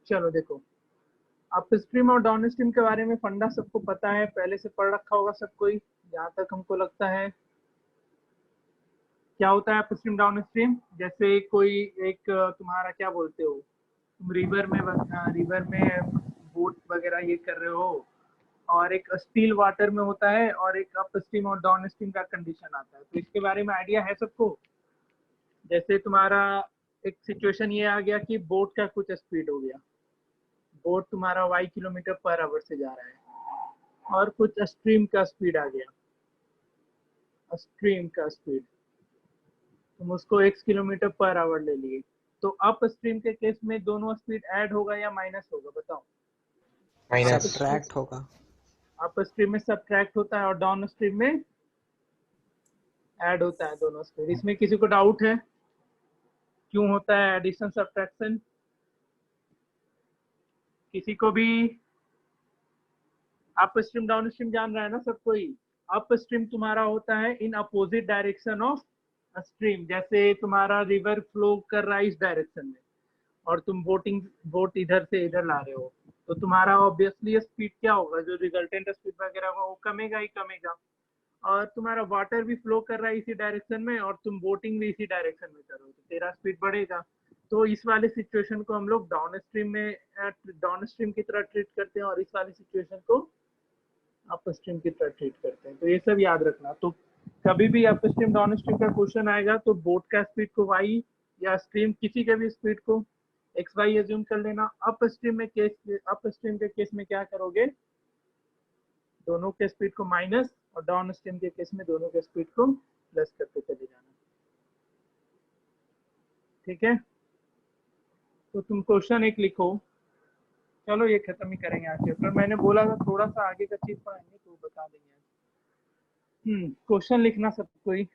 चलो देखो, अपस्ट्रीम और डाउनस्ट्रीम के बारे में फंडा सबको पता है, पहले से पढ़ रखा होगा सब कोई, जहाँ तक हमको लगता है। क्या होता है अपस्ट्रीम डाउनस्ट्रीम? जैसे कोई एक तुम्हारा क्या बोलते हो, तुम रिवर में बोट वगैरह ये कर रहे हो, और एक स्टील वाटर में होता है, और एक अपस्ट्रीम और डाउनस्ट्रीम का कंडीशन आता है। तो इसके बारे में आइडिया है सबको? जैसे तुम्हारा एक सिचुएशन ये आ गया कि बोट का कुछ स्पीड हो गया, बोट तुम्हारा वाई किलोमीटर पर आवर से जा रहा है, और कुछ स्ट्रीम का स्पीड आ गया, स्ट्रीम का स्पीड तुम उसको x किलोमीटर पर आवर ले लिए। तो अप स्ट्रीम के केस में दोनों स्पीड ऐड होगा या माइनस होगा, बताओ? माइनस। सब्ट्रैक्ट होगा। अप स्ट्रीम में सब्ट्रैक्ट होता है और डाउन स्ट्रीम में ऐड होता है दोनों स्पीड। इसमें किसी को डाउट है क्यों होता है एडिशन सब्ट्रैक्शन? किसी को भी? अप स्ट्रीम डाउन स्ट्रीम जान रहा है ना सब कोई? अप स्ट्रीम तुम्हारा होता है in opposite direction of stream. जैसे तुम्हारा रिवर फ्लो कर रहा है इस डायरेक्शन में, और तुम बोट इधर से इधर ला रहे हो, तो तुम्हारा ऑब्वियसली स्पीड क्या होगा, जो रिजल्टेंट स्पीड वगैरह होगा वो कमेगा ही कमेगा। और तुम्हारा वाटर भी फ्लो कर रहा है इसी डायरेक्शन में, और तुम बोटिंग भी इसी डायरेक्शन में करो, तो तेरा स्पीड बढ़ेगा। तो इस वाले सिचुएशन को हम लोग डाउन स्ट्रीम की तरह ट्रीट करते हैं, और इस वाली सिचुएशन को अप स्ट्रीम की तरह ट्रीट करते हैं। तो ये सब याद रखना। तो कभी भी अप स्ट्रीम डाउन स्ट्रीम का क्वेश्चन आएगा तो बोट का स्पीड को वाई, या स्ट्रीम किसी के भी स्पीड को एक्स वाई एज्यूम कर लेना। अप स्ट्रीम के केस में क्या करोगे, दोनों के स्पीड को माइनस, और डाउन स्ट्रीम के केस में दोनों के स्पीड को प्लस करते चले जाना। ठीक है, तो तुम क्वेश्चन एक लिखो। चलो ये खत्म ही करेंगे आज चैप्टर। मैंने बोला था थोड़ा सा आगे का चीज पढ़ाएंगे तो बता देंगे। क्वेश्चन लिखना सब कोई।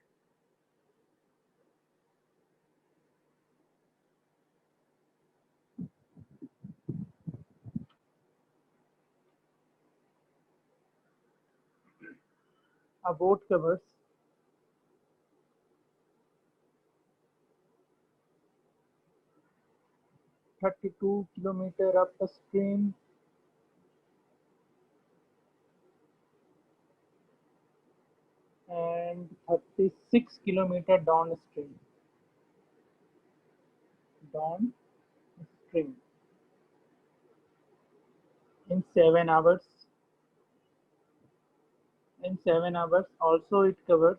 A boat covers 32 kilometer upstream and 36 kilometer downstream. In 7 hours. In 7 hours. Also it covers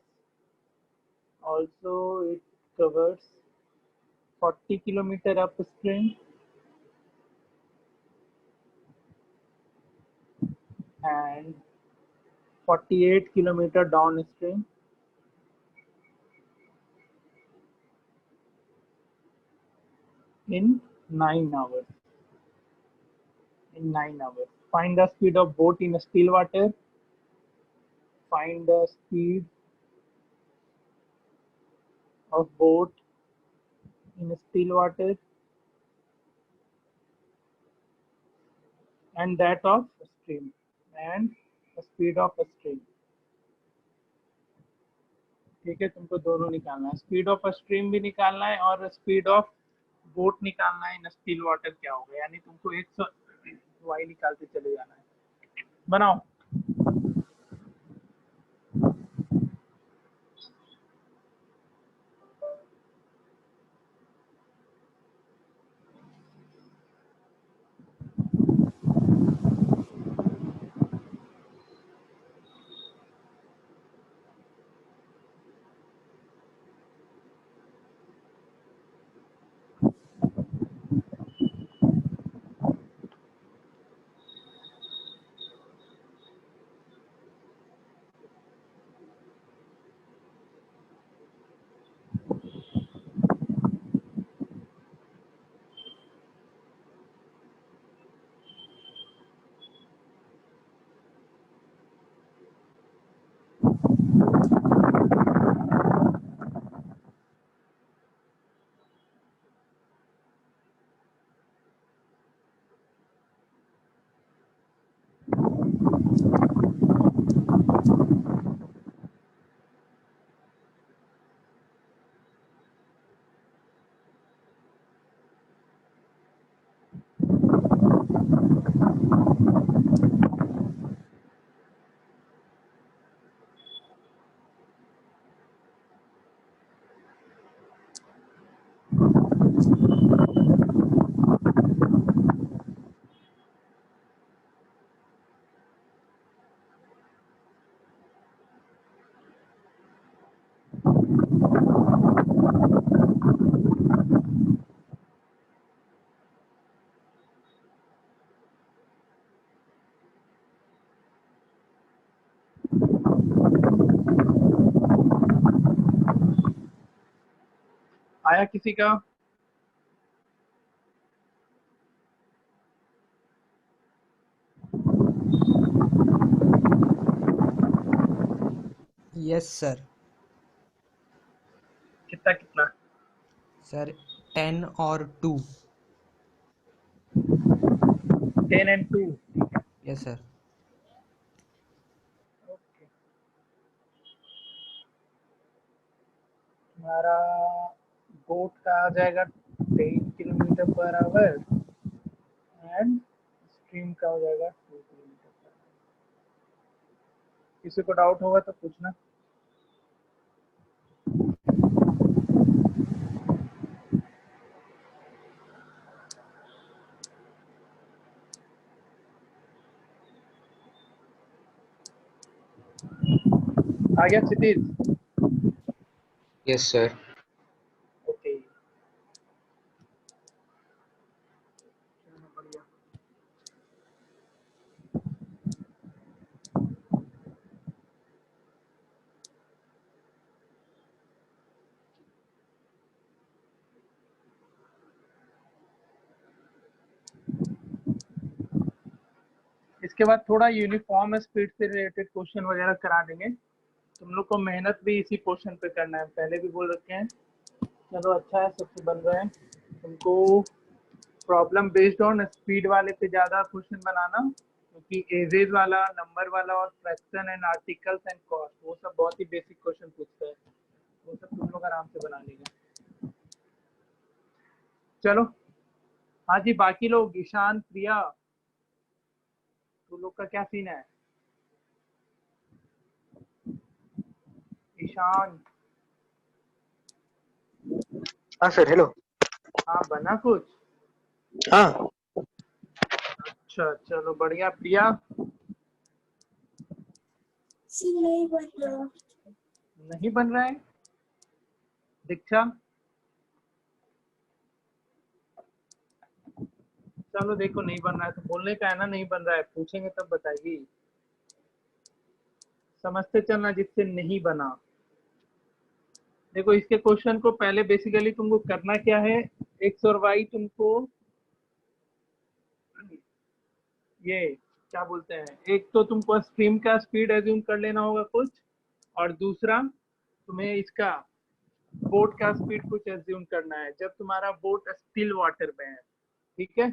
40 kilometer upstream and 48 kilometer downstream. In 9 hours. Find the speed of boat in still water. Find the speed of boat in still water and that of stream, and the speed of stream. ठीक है, तुमको दोनों निकालना है, speed of stream भी निकालना है और स्पीड ऑफ बोट निकालना है इन स्टिल वाटर क्या होगा, यानी तुमको 100 वाई निकालते चले जाना है। बनाओ। आया किसी का? Yes sir. कितना कितना? सर 10 और 2। 10 and 2। Yes sir. ओके, हमारा बोट का आ जाएगा 10 kilometre per hour and stream का हो जाएगा 2 किलोमीटर पर आवर। किसी को डाउट होगा तो पूछना। आ गया क्षितिज? Yes, sir. ओके, चलो बढ़िया। इसके बाद थोड़ा यूनिफॉर्म स्पीड से रिलेटेड क्वेश्चन वगैरह करा देंगे। तुम लोग को मेहनत भी इसी पोर्शन पे करना है, पहले भी बोल रखे हैं। चलो अच्छा है, सबसे बन रहे हैं। तुमको प्रॉब्लम बेस्ड ऑन स्पीड वाले पे ज्यादा क्वेश्चन बनाना, क्योंकि एजेज वाला, नंबर वाला और fraction and articles and cost, वो सब बहुत ही बेसिक क्वेश्चन पूछता है, वो सब तुम लोग आराम से बना लेंगे। चलो, हाँ जी, बाकी लोग, ईशान, प्रिया, तुम लोग का क्या सीन है? ईशान? हाँ सर, हेलो। हाँ, बना कुछ? हाँ अच्छा, चलो बढ़िया। प्रिया? नहीं बन रहा। नहीं बन रहा है। दीक्षा? चलो देखो, नहीं बन रहा है तो बोलने का है ना, नहीं बन रहा है, पूछेंगे तब बताएगी। समझते चलना जिससे नहीं बना। देखो, इसके क्वेश्चन को पहले बेसिकली तुमको करना क्या है, एक्स और वाई तुमको ये क्या बोलते हैं, एक तो तुमको स्ट्रीम का स्पीड एज्यूम कर लेना होगा कुछ, और दूसरा तुम्हें इसका बोट का स्पीड कुछ एज्यूम करना है जब तुम्हारा बोट स्टिल वाटर में है। ठीक है,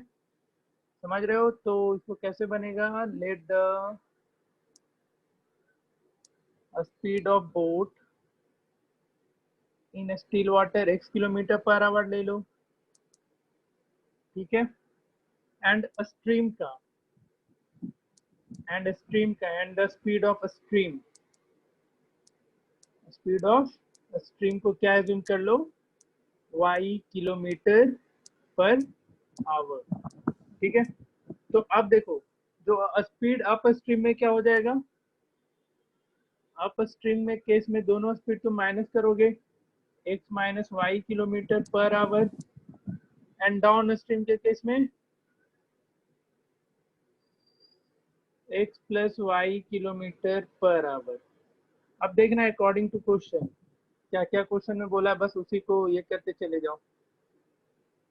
समझ रहे हो? तो इसको कैसे बनेगा, let the speed of boat in still water x kilometre per our ले लो। ठीक है, एंड स्ट्रीम का and the speed of stream, speed of stream को क्या एज्यूम कर लो, y किलोमीटर पर आवर। ठीक है, तो अब देखो, जो स्पीड अप स्ट्रीम में क्या हो जाएगा, अप स्ट्रीम में केस में दोनों स्पीड तुम माइनस करोगे, x minus y kilometre per hour, and down stream के केस में x plus y kilometre per hour. अब देखना अकॉर्डिंग टू क्वेश्चन, क्या क्या क्वेश्चन में बोला है, बस उसी को ये करते चले जाओ।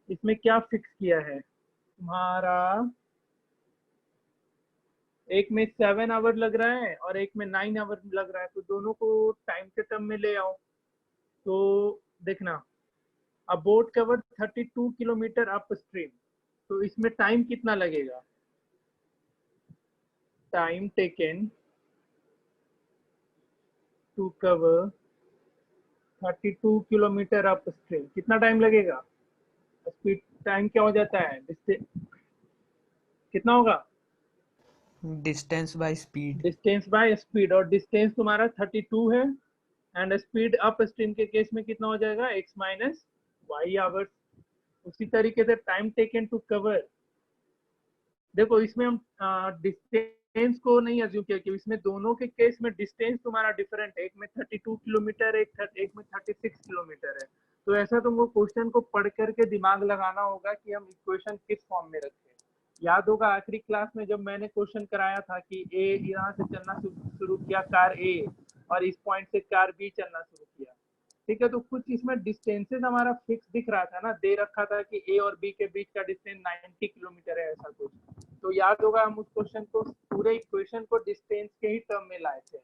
इसमें क्या फिक्स किया है तुम्हारा, एक में 7 आवर लग रहा है और एक में 9 आवर लग रहा है, तो दोनों को टाइम के टर्म में ले आओ। तो देखना, a boat cover 32 kilometre up stream, तो इसमें टाइम कितना लगेगा, time taken to cover 32 kilometre up stream, कितना टाइम लगेगा? स्पीड टाइम क्या हो जाता है, कितना होगा, distance by speed. Distance by speed, और डिस्टेंस तुम्हारा 32 है, एंड स्पीड अप स्ट्रीम के केस में कितना हो जाएगा, x माइनस वाई आवर्स। उसी तरीके से टाइम टेकन टू कवर, देखो इसमें हम डिस्टेंस को नहीं अज्यूम किया, कि इसमें दोनों के केस में डिस्टेंस तुम्हारा डिफरेंट है, एक में 32 किलोमीटर, एक में 36 किलोमीटर है। तो ऐसा तुमको क्वेश्चन को पढ़ करके दिमाग लगाना होगा कि हम इक्वेशन किस फॉर्म में रखें। याद होगा आखिरी क्लास में जब मैंने क्वेश्चन कराया था कि ए यहाँ से चलना शुरू किया कार ए, और इस पॉइंट से कार बी चलना शुरू किया, ठीक है। तो कुछ इसमें डिस्टेंसेस हमारा फिक्स दिख रहा था ना, दे रखा था कि ए और बी के बीच का डिस्टेंस 90 किलोमीटर है ऐसा कुछ। तो याद होगा हम उस क्वेश्चन को, पूरे इक्वेशन को डिस्टेंस के ही टर्म में लाए थे।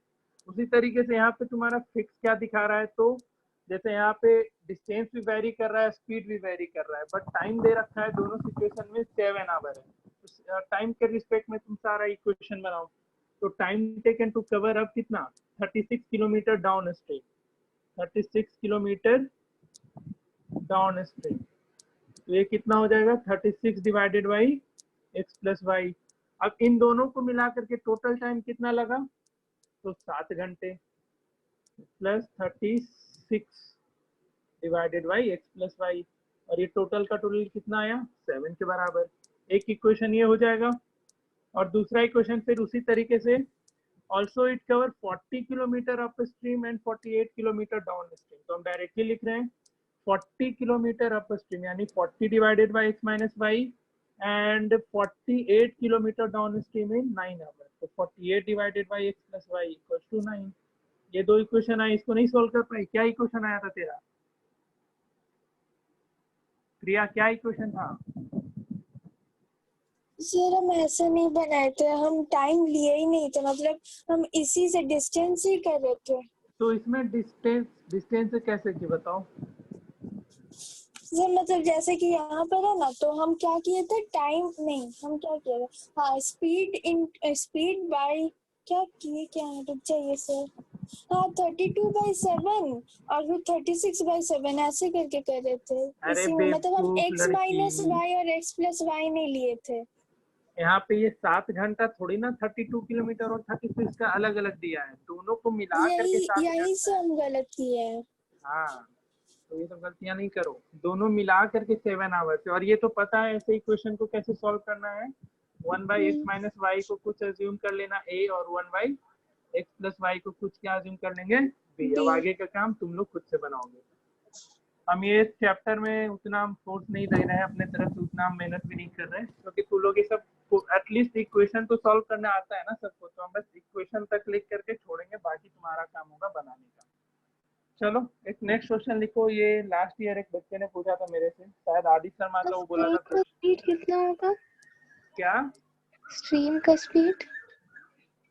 उसी तरीके से यहाँ पे तुम्हारा फिक्स क्या दिखा रहा है, तो जैसे यहाँ पे डिस्टेंस भी वेरी कर रहा है, स्पीड भी वेरी कर रहा है, बट टाइम दे रखा है दोनों सिचुएशन में 7 आवर है। तो टाइम के रिस्पेक्ट में तुम सारा इक्वेशन बनाओ। तो time taken to cover up कितना, 36 kilometre down stream, 36 kilometre down stream. तो ये कितना हो जाएगा, 36 divided by x plus y. अब इन दोनों को मिला करके टोटल टाइम कितना लगा, तो 7 घंटे plus 36 divided by x plus y, और ये टोटल का टोटल कितना आया, 7 के बराबर। एक इक्वेशन ये हो जाएगा। और दूसरा इक्वेशन फिर उसी तरीके से, also it cover 40 kilometre up stream and 48 kilometre down stream. तो हम डायरेक्टली लिख रहे हैं 40 किलोमीटर अप स्ट्रीम, यानी 40 divided by x minus y, and 48 kilometre down stream in 9 hour. तो 48 divided by x plus y equals to 9। ये दो equation आए, इसको नहीं सोल्व कर पाई। क्या इक्वेशन आया था तेरा प्रिया, क्या इक्वेशन था? सर हम ऐसा नहीं बनाए थे, हम टाइम लिए ही नहीं थे, मतलब हम इसी से डिस्टेंस ही कर रहे थे। तो इसमें डिस्टेंस से कैसे की बताओ? सर मतलब जैसे कि यहाँ पर है ना, तो हम क्या किए थे, टाइम नहीं, हम क्या किए थे, हाँ स्पीड बाय क्या किए, क्या है चाहिए सर, हाँ 32/7 और फिर 36/7 ऐसे करके कर रहे थे। अरे इसी में मतलब हम बेवकूफ x माइनस लड़की, वाई और x प्लस वाई नहीं लिए थे। यहाँ पे ये 7 घंटा थोड़ी ना 32 किलोमीटर और 36 का अलग अलग दिया है, दोनों को मिला करके यही 7 यही से घंटा है। हम गलत किए हैं। हाँ, तो ये सब गलतियां नहीं करो, दोनों मिला करके 7 आवर्स है। और ये तो पता है ऐसे इक्वेशन को कैसे सॉल्व करना है, 1 बाई एक्स माइनस वाई को कुछ अज्यूम कर लेना a, और 1 बाई एक्स प्लस वाई को कुछ क्या अज्यूम कर लेंगे b। अब बी आगे का काम तुम लोग खुद से बनाओगे। हम ये चैप्टर में उतना फोर्स नहीं दे रहे हैं अपने तरफ से, उतना हम मेहनत भी नहीं कर रहे हैं, क्योंकि तुम लोग ये सब एटलीस्ट इक्वेशन तो सॉल्व करना आता है ना सबको, तो हम बस इक्वेशन तक लिख करके छोड़ेंगे, बाकी तुम्हारा काम होगा बनाने का। चलो एक नेक्स्ट क्वेश्चन लिखो। ये लास्ट ईयर एक बच्चे ने पूछा था मेरे से, शायद आदित्य शर्मा का, वो बोला था स्ट्रीम का स्पीड कितना होगा? क्या स्ट्रीम का स्पीड?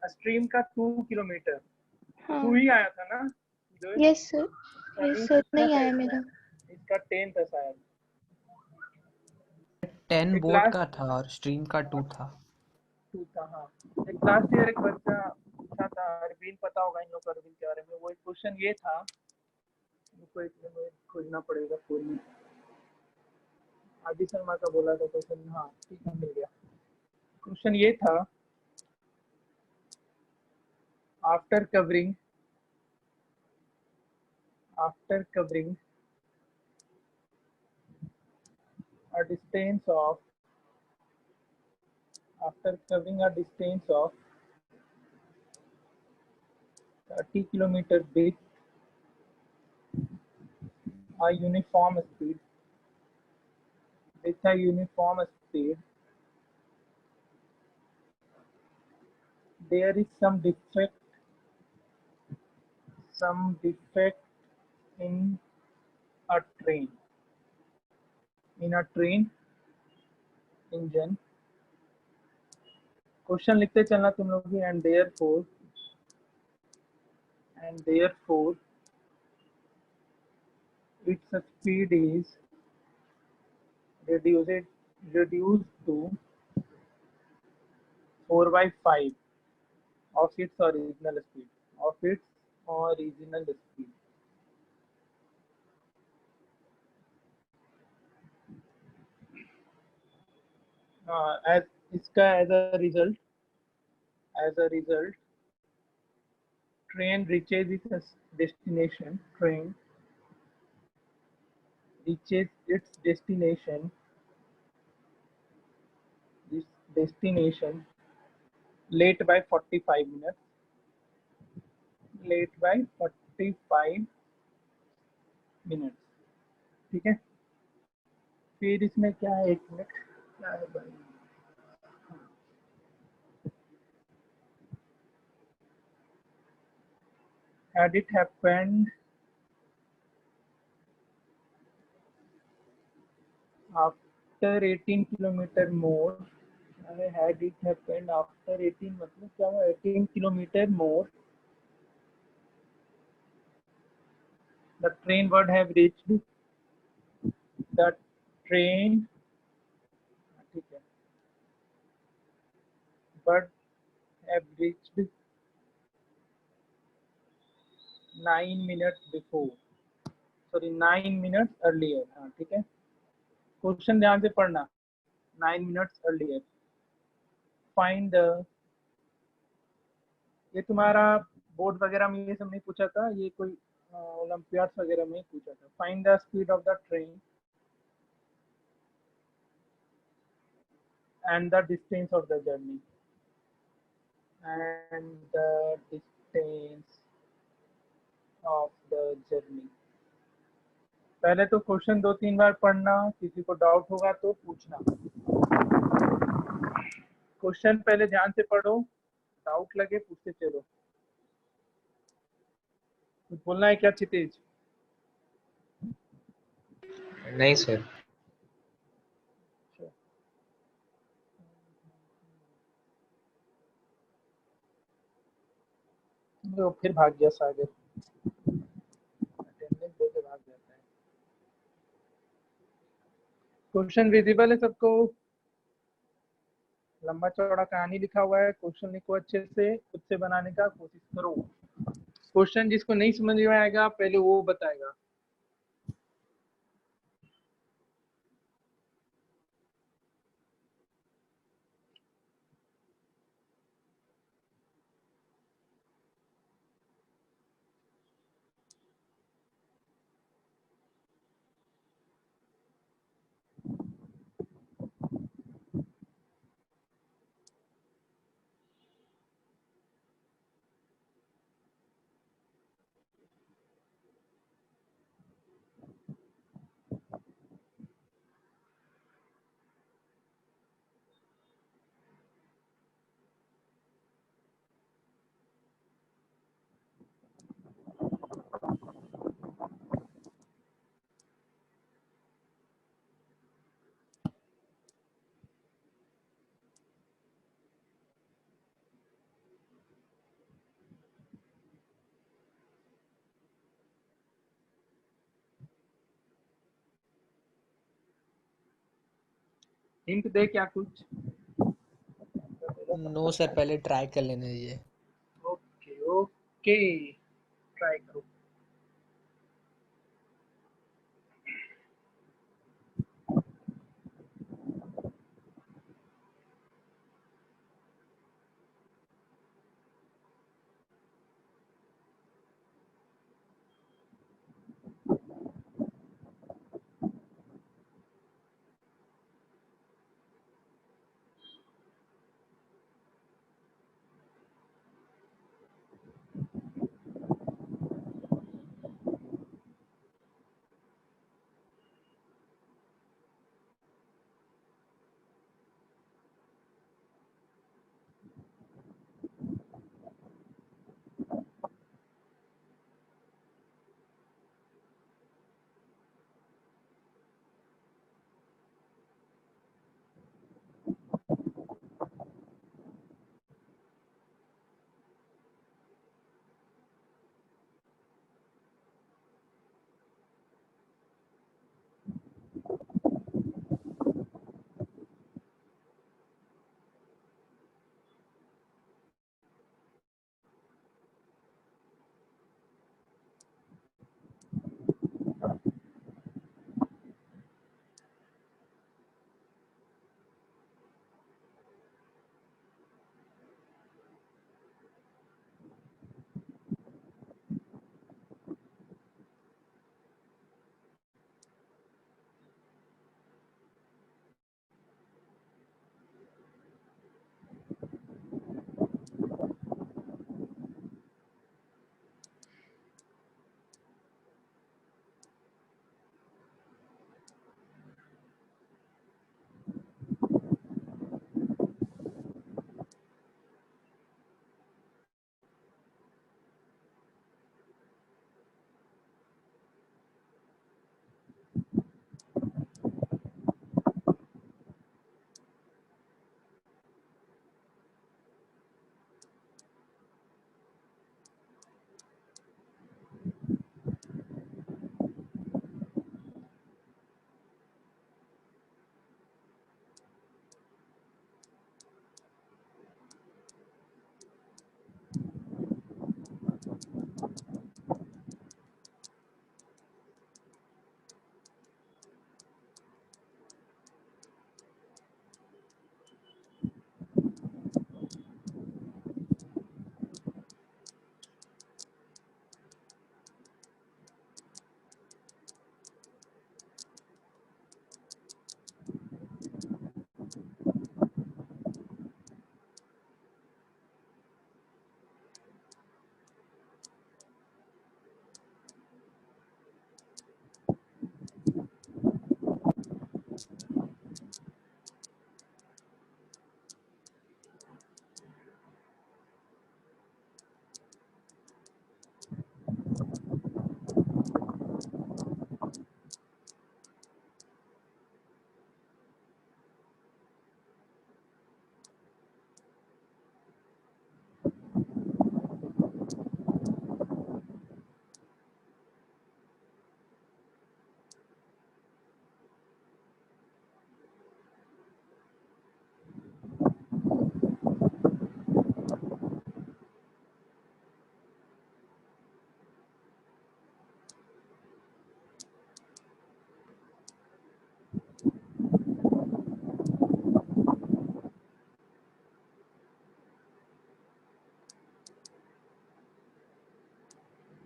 स्ट्रीम का 2 किलोमीटर, हाँ 2 ही आया था ना जो यस सर, यस सर कितना नहीं था आया इसका? मेरा। इसका 10 था शायद। 10 एक बोर्ड लास्ट का था और स्ट्रीम का 2 था। 2 था, हाँ। एक लास्ट ईयर एक बच्चा पूछा था, अरविंद पता होगा इन लोग को अरविंद के बारे में, वो एक क्वेश्चन ये था, मुझको एक मिनट खोजना पड़ेगा पूरी। आदि शर्मा का बोला था क्वेश्चन, हाँ ठीक है मिल गया। क्वेश्चन ये था, after covering a distance of after covering a distance of 30 kilometer with a uniform speed, there is some defect in a train engine। Question लिखते चलना तुम लोग भी। And therefore its speed is reduced to 4/5 of its original speed। as इसका as a result train reaches its destination its destination late by 45 minutes ठीक है। फिर इसमें क्या है, एक मिनट, क्या है भाई, had it happened after 18 kilometre more, had it happened after 18 मतलब क्या हुआ, 18 kilometre more the train would have reached, the train, ठीक है, would have reached 9 minutes before, sorry 9 minutes earlier, हाँ ठीक है, क्वेश्चन ध्यान से पढ़ना, 9 minutes earlier, find the, ये तुम्हारा बोर्ड वगैरह में ये सब नहीं पूछा था, ये कोई ओलंपियाड्स वगैरह में पूछा था, find the speed of the train and the distance of the journey, and the distance of the journey। पहले तो क्वेश्चन 2-3 बार पढ़ना, किसी को डाउट होगा तो पूछना, क्वेश्चन पहले ध्यान से पढ़ो, डाउट लगे पूछते चलो। कुछ बोलना है क्या क्षितिज? नहीं सर। तो फिर भाग गया सागर, अटेंडेंस देके भाग जाता है। क्वेश्चन विजिबल है सबको? लंबा चौड़ा कहानी लिखा हुआ है, क्वेश्चन लिखो अच्छे से, खुद से बनाने का कोशिश करो। क्वेश्चन जिसको नहीं समझ में आएगा पहले वो बताएगा। हिंट दे क्या कुछ? नो सर, पहले ट्राई कर लेने दीजिए। ओके ओके, ट्राई करो।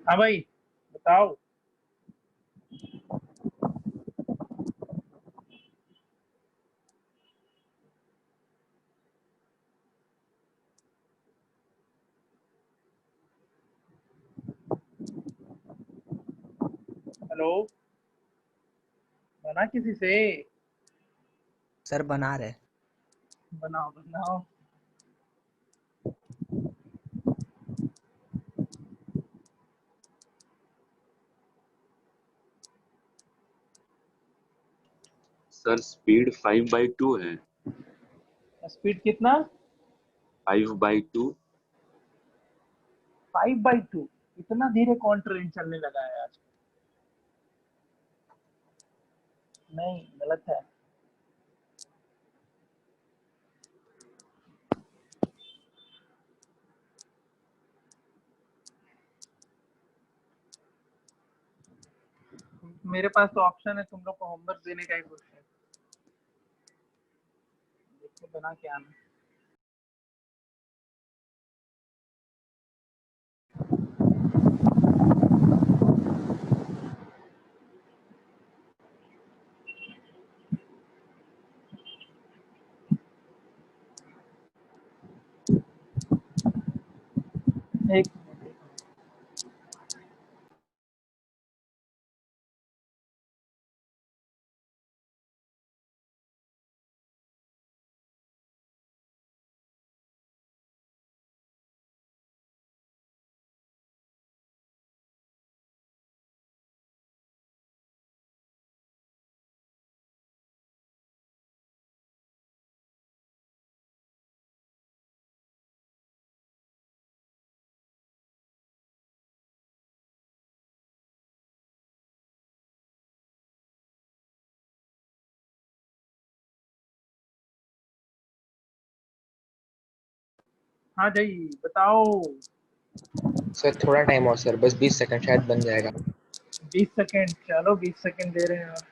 हाँ भाई बताओ। हेलो, बना किसी से? सर बना रहे। बनाओ बनाओ। सर स्पीड 5/2 है। स्पीड कितना? 5/2। 5/2? इतना धीरे कौन ट्रेन चलने लगा है आज? नहीं, गलत है। मेरे पास तो ऑप्शन है, तुम लोग को होमवर्क देने का ही क्वेश्चन। देखो बना क्या आना। एक हाँ जी बताओ। सर थोड़ा टाइम और सर, बस 20 सेकंड, शायद बन जाएगा। 20 सेकंड, चलो 20 सेकंड दे रहे हैं आप।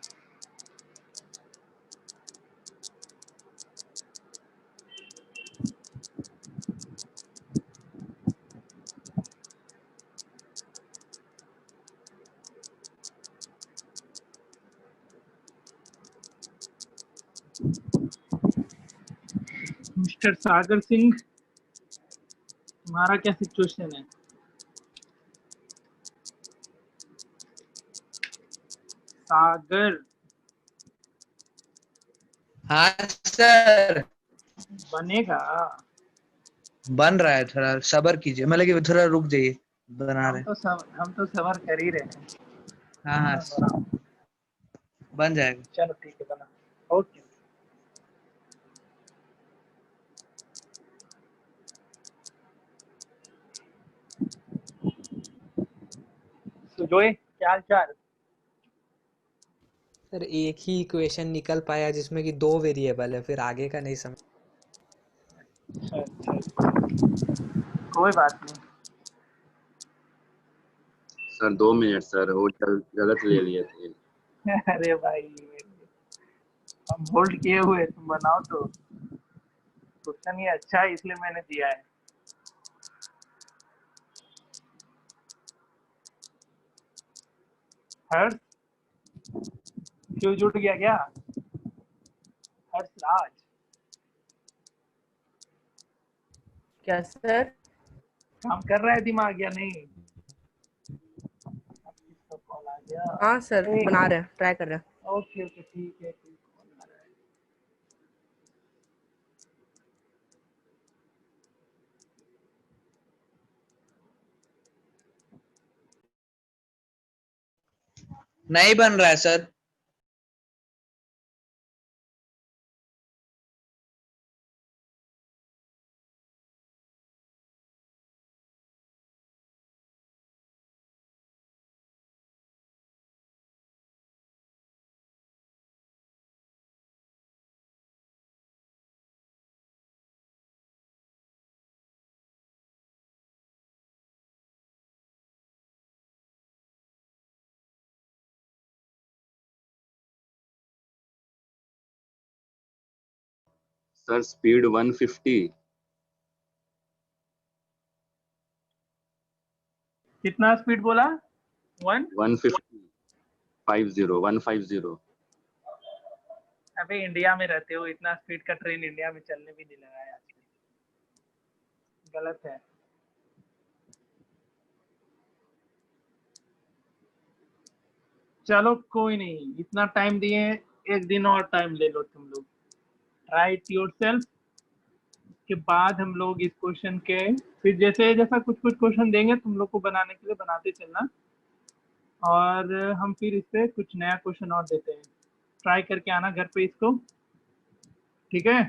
मिस्टर सागर सिंह, तुम्हारा क्या सिचुएशन है? सागर, हाँ सर, बनेगा? बन रहा है, थोड़ा सब्र कीजिए, मतलब कि थोड़ा रुक जाइए, बना रहे। हम तो सबर कर ही रहे हैं। हाँ हाँ, बनाओ। बन जाएगा। चलो ठीक है, बना। ओके। सुजोय, क्या हाल चाल? सर एक ही इक्वेशन निकल पाया जिसमें कि 2 वेरिएबल है, फिर आगे का नहीं समझ। अच्छा, कोई बात नहीं। सर 2 मिनट सर, वो गलत ले लिए थे। अरे भाई, हम होल्ड किए हुए, तुम बनाओ तो। क्वेश्चन ये अच्छा है इसलिए मैंने दिया है। हर्ष, क्यों जुट गया क्या? हर्ष राज, क्या सर? काम कर रहा है दिमाग या नहीं? अब किसका कॉल आ गया? हाँ सर, बना रहे हैं, ट्राई कर रहे हैं। ओके ओके, ठीक है ठीक। कॉल आ रहा है। नहीं बन रहा है सर। Sir speed 150। कितना स्पीड बोला? 150 अबे इंडिया में रहते हो, इतना स्पीड का ट्रेन इंडिया में चलने भी नहीं लगा है आजकल, गलत है। चलो कोई नहीं, इतना टाइम दिए, एक दिन और टाइम ले लो तुम लोग, राइट योरसेल्फ। के बाद हम लोग इस क्वेश्चन के फिर जैसे जैसा कुछ कुछ क्वेश्चन देंगे तुम लोग को बनाने के लिए, बनाते चलना, और हम फिर इस पे कुछ नया क्वेश्चन और देते हैं। ट्राई करके आना घर पे इसको, ठीक है?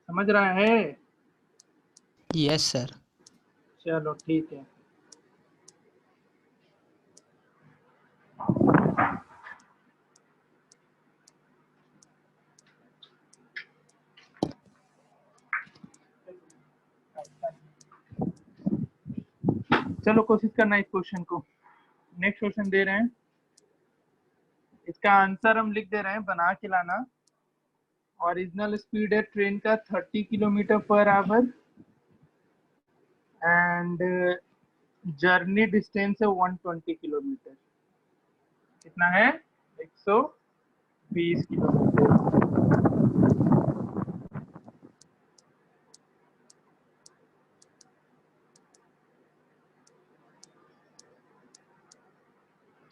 समझ रहा है? Yes sir. चलो ठीक है। चलो कोशिश करना इस क्वेश्चन को। नेक्स्ट क्वेश्चन दे रहे हैं, इसका आंसर हम लिख दे रहे हैं, बना के लाना। ओरिजिनल स्पीड है ट्रेन का 30 kilometre per hour and journey distance है 120 किलोमीटर। कितना है? 120 किलोमीटर।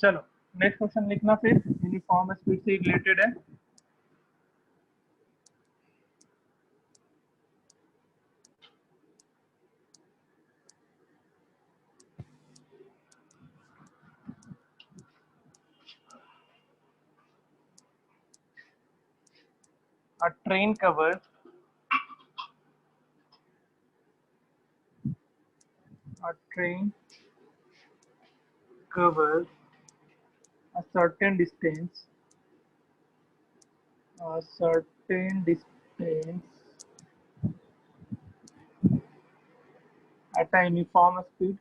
चलो नेक्स्ट क्वेश्चन लिखना फिर, यूनिफॉर्म स्पीड से रिलेटेड है। A train covers a train covers a certain distance at a uniform speed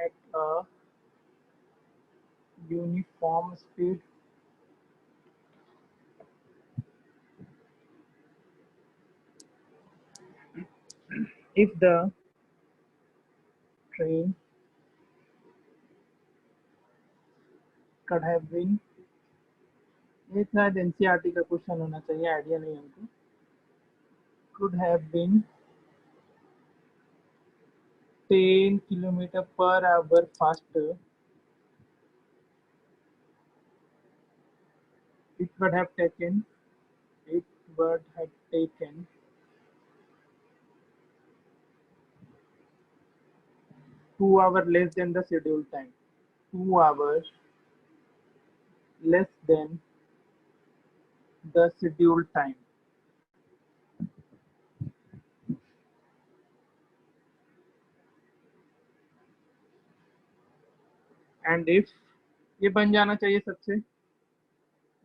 at a uniform speed if the train could have been, ये शायद एनसीईआरटी का क्वेश्चन होना चाहिए, आइडिया नहीं हमको। could have been 10 kilometer per hour faster, it would have taken 2 hours less than the scheduled time. 2 hours less than the scheduled time. And if, ये बन जाना चाहिए सबसे,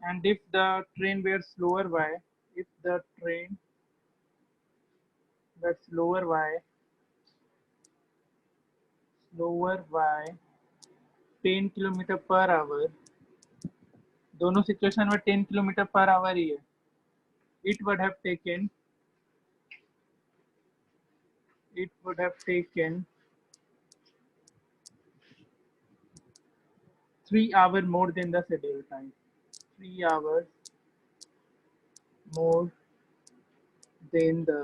and if the train were slower by, if the train were slower by 10 kilometre per our, दोनों situation में 10 kilometre per our ही है, it would have taken 3 hours more than the scheduled time. 3 hours more than the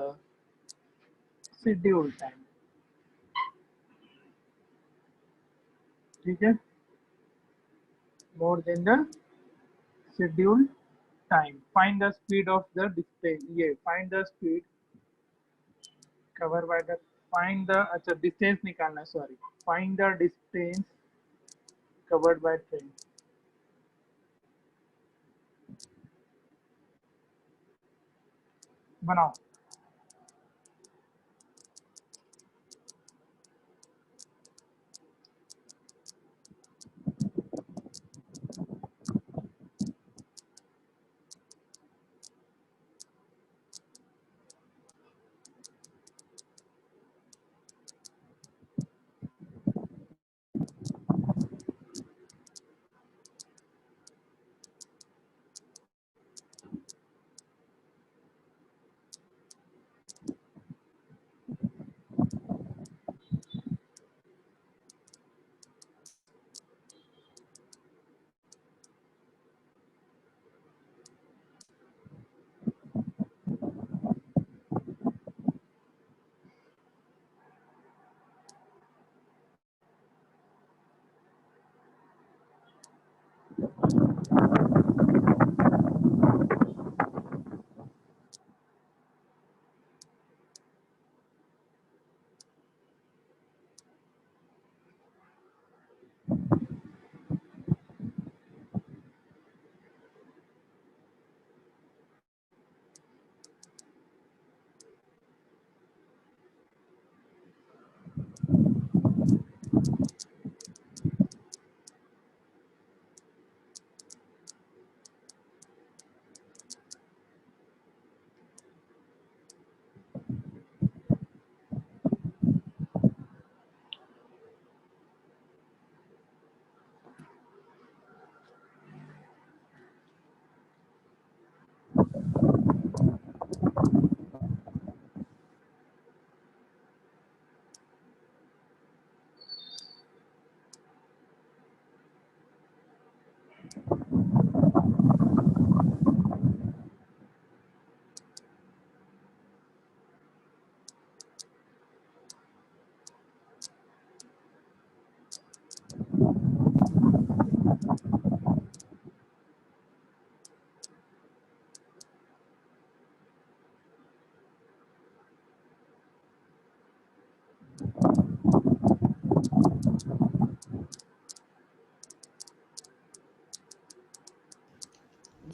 scheduled time. ठीक है? More than the scheduled time. Find the speed of the distance. ये find the speed covered by the, find the, अच्छा distance निकालना, sorry, find the distance covered by train. बनाओ।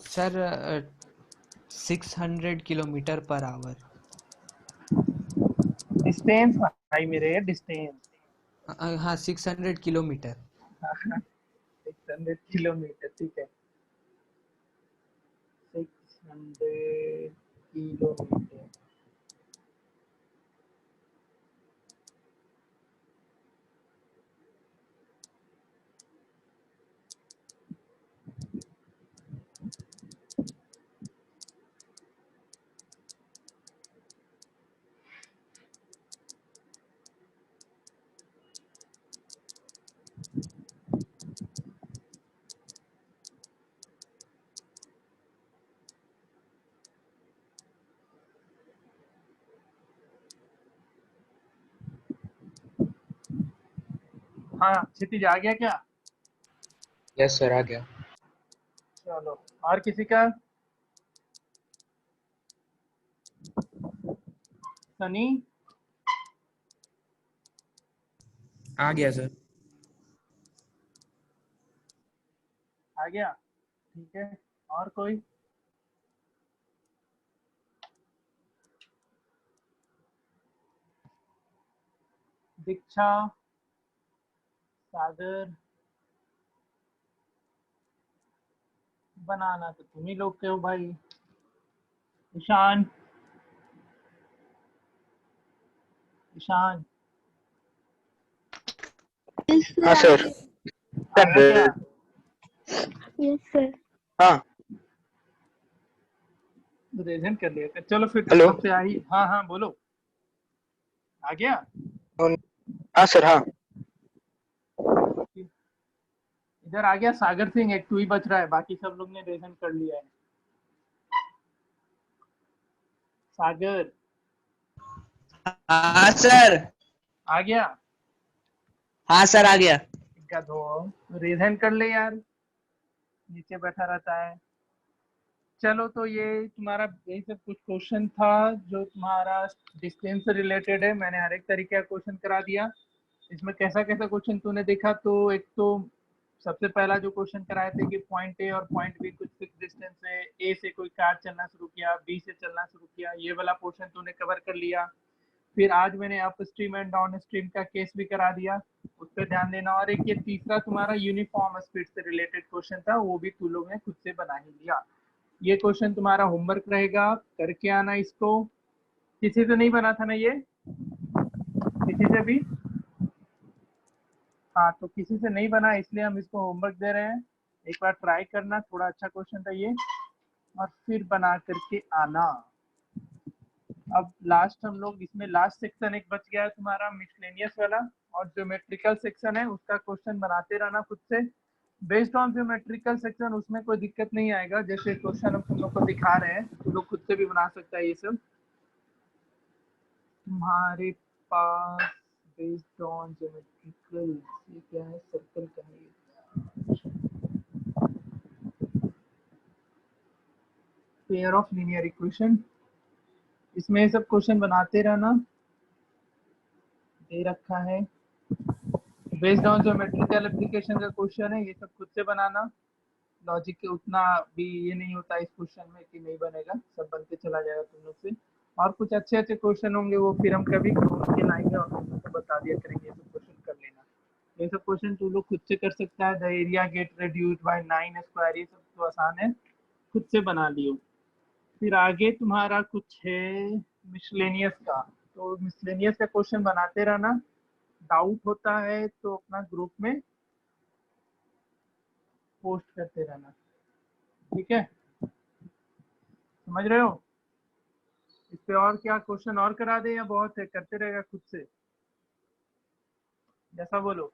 Sir 600 kilometre per our. Distance भाई मेरे, distance. हाँ 600 kilometre. 600 kilometre, ठीक है। 600 kilometre. हाँ क्षितिज आ गया क्या? यस सर, आ गया। चलो, और किसी का? सनी आ गया सर। आ गया, ठीक है। और कोई? दीक्षा, सागर, बनाना तो तुम ही लोग के हो भाई। ईशान, ईशान हाँ सर। आया क्या? Yes sir. हाँ प्रेजेंट कर लिया। चलो फिर हेलो। सबसे आई। हाँ हाँ बोलो, आ गया। हाँ सर। हाँ इधर आ गया सागर सिंह, एक तू ही बच रहा है, बाकी सब लोग ने प्रेजेंट कर लिया है। सागर हाँ सर। आ गया। हाँ सर आ गया। इनका दो प्रेजेंट कर ले यार, नीचे बैठा रहता है। चलो तो ये तुम्हारा यही सब कुछ क्वेश्चन था जो तुम्हारा डिस्टेंस से रिलेटेड है। मैंने हर एक तरीके का क्वेश्चन करा दिया। इसमें कैसा कैसा क्वेश्चन तूने देखा? तो एक तो सबसे पहला जो क्वेश्चन कराए थे कि पॉइंट ए और पॉइंट बी कुछ फिक्स डिस्टेंस है, ए से कोई कार चलना शुरू किया, बी से चलना शुरू किया, ये वाला पोर्शन तूने कवर कर लिया। फिर आज मैंने up stream and down stream का केस भी करा दिया, उस पर ध्यान देना। और एक ये तीसरा तुम्हारा यूनिफॉर्म स्पीड से रिलेटेड क्वेश्चन था, वो भी तू लोग ने खुद से बना ही लिया। ये क्वेश्चन तुम्हारा होमवर्क रहेगा, करके आना इसको। किसी से नहीं बना था ना ये? किसी से भी? हाँ, तो किसी से नहीं बना इसलिए हम इसको होमवर्क दे रहे हैं। एक बार ट्राई करना, थोड़ा अच्छा क्वेश्चन था ये, और फिर बना करके आना। अब लास्ट हम लोग इसमें लास्ट सेक्शन एक बच गया है तुम्हारा मिसलेनियस वाला, और ज्योमेट्रिकल सेक्शन है उसका क्वेश्चन बनाते रहना खुद से। बेस्ड ऑन ज्योमेट्रिकल सेक्शन उसमें कोई दिक्कत नहीं आएगा, जैसे क्वेश्चन हम तुम लोग को दिखा रहे हैं तुम लोग खुद से भी बना सकता है ये सब। तुम्हारे पास बेस्ड ऑन ज्योमेट्रिकल, ये क्या है, सर्कल का है ये। पेयर ऑफ लीनियर इक्वेशन, इसमें ये सब क्वेश्चन बनाते रहना, दे रखा है। बेस्ड ऑन ज्योमेट्रिकल एप्लीकेशन का क्वेश्चन है, ये सब खुद से बनाना। लॉजिक के उतना भी ये नहीं होता इस क्वेश्चन में कि नहीं बनेगा, सब बनते चला जाएगा तुम लोग से। और कुछ अच्छे अच्छे क्वेश्चन होंगे वो फिर हम कभी ढूंढ के लाएंगे और तुम लोग को बता दिया करेंगे, ये सब क्वेश्चन कर लेना। ये सब क्वेश्चन तू लोग खुद से कर सकता है। The area gate reduced by 9 square, ये सब तो आसान है, खुद से बना लियो। फिर आगे तुम्हारा कुछ है मिसलेनियस का, तो मिसलेनियस का क्वेश्चन बनाते रहना। डाउट होता है तो अपना ग्रुप में पोस्ट करते रहना, ठीक है? समझ रहे हो? इस पे और क्या क्वेश्चन और करा दे या बहुत है, करते रहेगा खुद से, जैसा बोलो।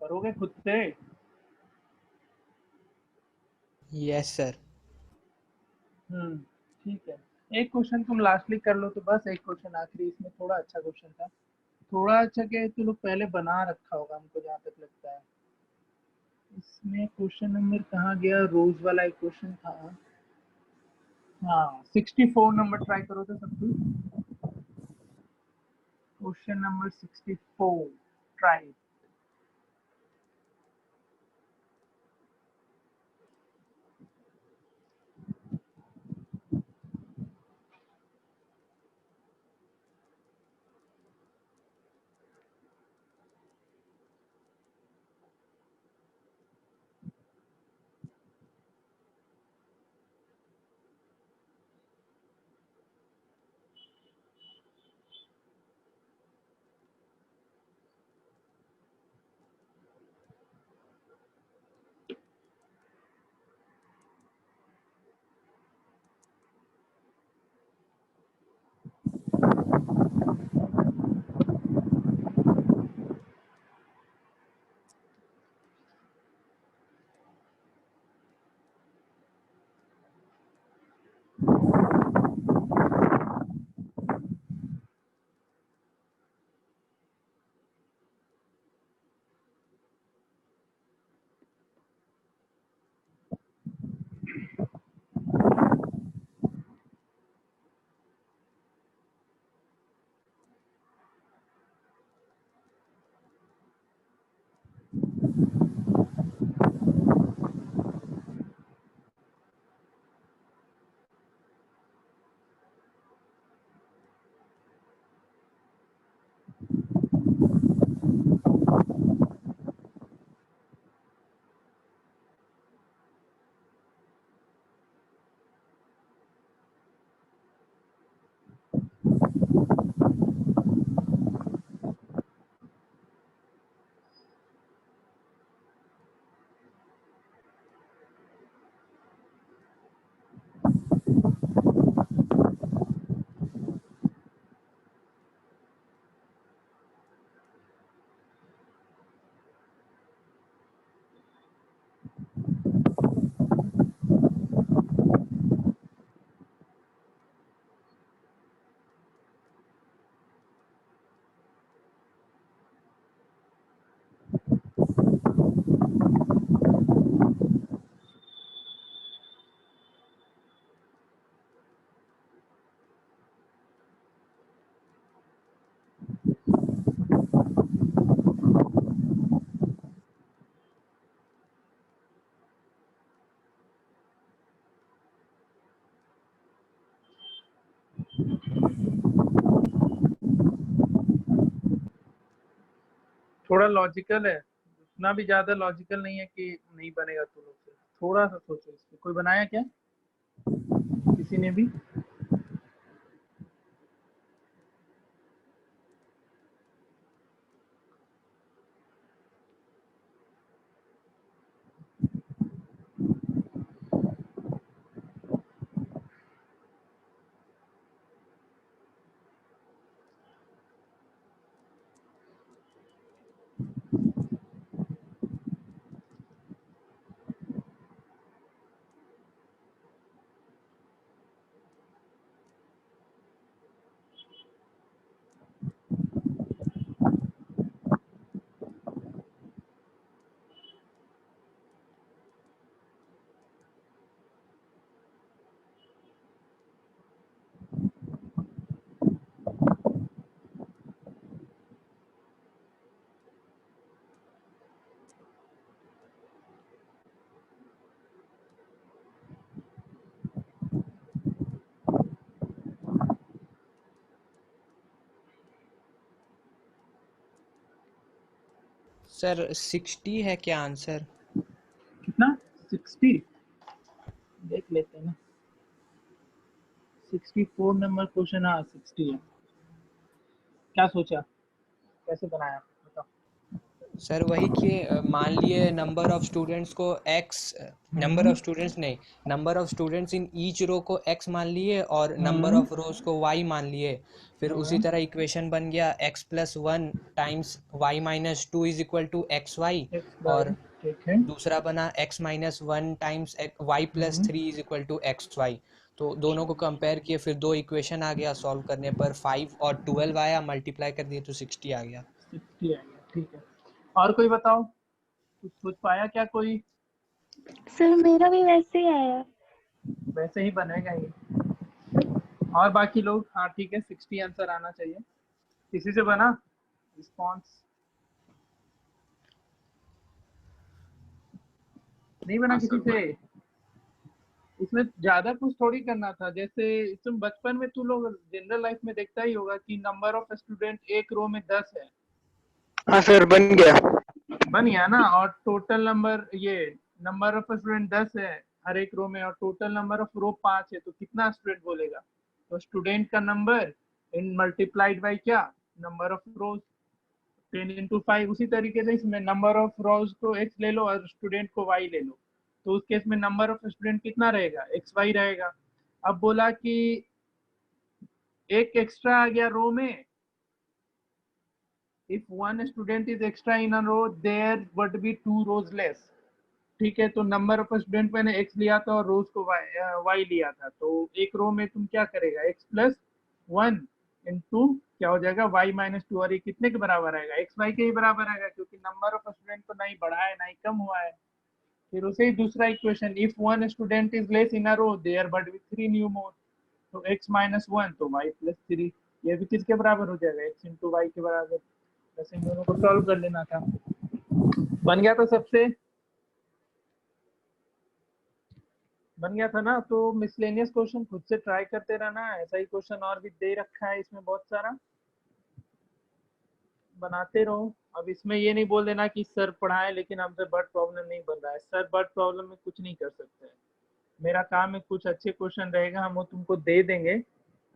करोगे खुद से? Yes sir. ठीक है। एक क्वेश्चन तुम लास्टली कर लो तो बस, एक क्वेश्चन आखिरी, इसमें थोड़ा अच्छा क्वेश्चन था। थोड़ा अच्छा क्या है, तुम लोग पहले बना रखा होगा हमको जहाँ तक लगता है। इसमें क्वेश्चन नंबर कहाँ गया, रोज वाला एक क्वेश्चन था। हाँ 64 नंबर ट्राई करो तो सब कुछ। Question number 64 try. थोड़ा लॉजिकल है, उतना भी ज्यादा लॉजिकल नहीं है कि नहीं बनेगा। तुम लोग से थोड़ा सा सोचो, इसमें कोई बनाया क्या किसी ने भी? सर 60 है क्या आंसर? कितना? 60? देख लेते हैं ना। 64 नंबर क्वेश्चन। हाँ 60 है। क्या सोचा, कैसे बनाया बताओ? सर वही कि मान लिए नंबर ऑफ स्टूडेंट्स को x, नंबर ऑफ स्टूडेंट्स नहीं, number of students in each row को x मान लिए और नंबर ऑफ रोज को y मान लिए। फिर उसी तरह इक्वेशन बन गया x plus 1 times y minus 2 is equal to x y, और ठीक है। दूसरा बना x minus 1 times y plus 3 is equal to x y. तो दोनों को कंपेयर किए, फिर दो इक्वेशन आ गया, सॉल्व करने पर 5 और 12 आया, मल्टीप्लाई कर दिए तो 60 आ गया। 60 आ गया, ठीक है। और कोई बताओ, कुछ सोच पाया क्या कोई? सर मेरा भी वैसे ही आया। वैसे ही बनेगा ये। और बाकी लोग? हाँ ठीक है, 60 आंसर आना चाहिए। किसी से बना रिस्पॉन्स? नहीं बना हाँ किसी सर, से? इसमें ज्यादा कुछ थोड़ी करना था। जैसे तुम बचपन में तू लोग जनरल लाइफ में देखता ही होगा कि नंबर ऑफ स्टूडेंट एक रो में 10 है। हाँ सर, बन गया। बन गया ना? और टोटल नंबर, ये नंबर ऑफ स्टूडेंट 10 है हर एक रो में, और टोटल नंबर ऑफ रो 5 है, तो कितना स्टूडेंट बोलेगा? तो स्टूडेंट का नंबर इन मल्टीप्लाइड बाय क्या, नंबर ऑफ रोज, 10 into 5। उसी तरीके से इसमें नंबर ऑफ रोज को x ले लो और स्टूडेंट को y ले लो, तो उस केस में नंबर ऑफ स्टूडेंट कितना रहेगा, xy रहेगा। अब बोला कि एक एक्स्ट्रा आ गया रो में, if one student is extra in a row there would be 2 rows less। ठीक है, तो नंबर ऑफ स्टूडेंट मैंने x लिया था और रोज को y लिया था, तो एक रो में तुम क्या करेगा, x प्लस 1 इंटू क्या हो जाएगा, y माइनस 2, और ये कितने के बराबर आएगा, xy के ही बराबर आएगा, क्योंकि नंबर ऑफ स्टूडेंट तो नहीं बढ़ा है ना ही कम हुआ है। फिर उसे ही दूसरा equation, if one student is less in a row there but with 3 new more, तो x माइनस 1 तो y प्लस 3, ये भी किसके बराबर हो जाएगा, x इंटू y के बराबर। वैसे इन दोनों को सॉल्व कर लेना था। बन गया तो सबसे बन गया था ना? तो मिसलेनियस क्वेश्चन खुद से ट्राई करते रहना, ऐसा ही क्वेश्चन और भी दे रखा है इसमें बहुत सारा, बनाते रहो। अब इसमें ये नहीं बोल देना कि सर पढ़ाए लेकिन हमसे बर्ड प्रॉब्लम नहीं बन रहा है। सर बर्ड प्रॉब्लम में कुछ नहीं कर सकते हैं। मेरा काम है कुछ अच्छे क्वेश्चन रहेगा, हम वो तुमको दे देंगे,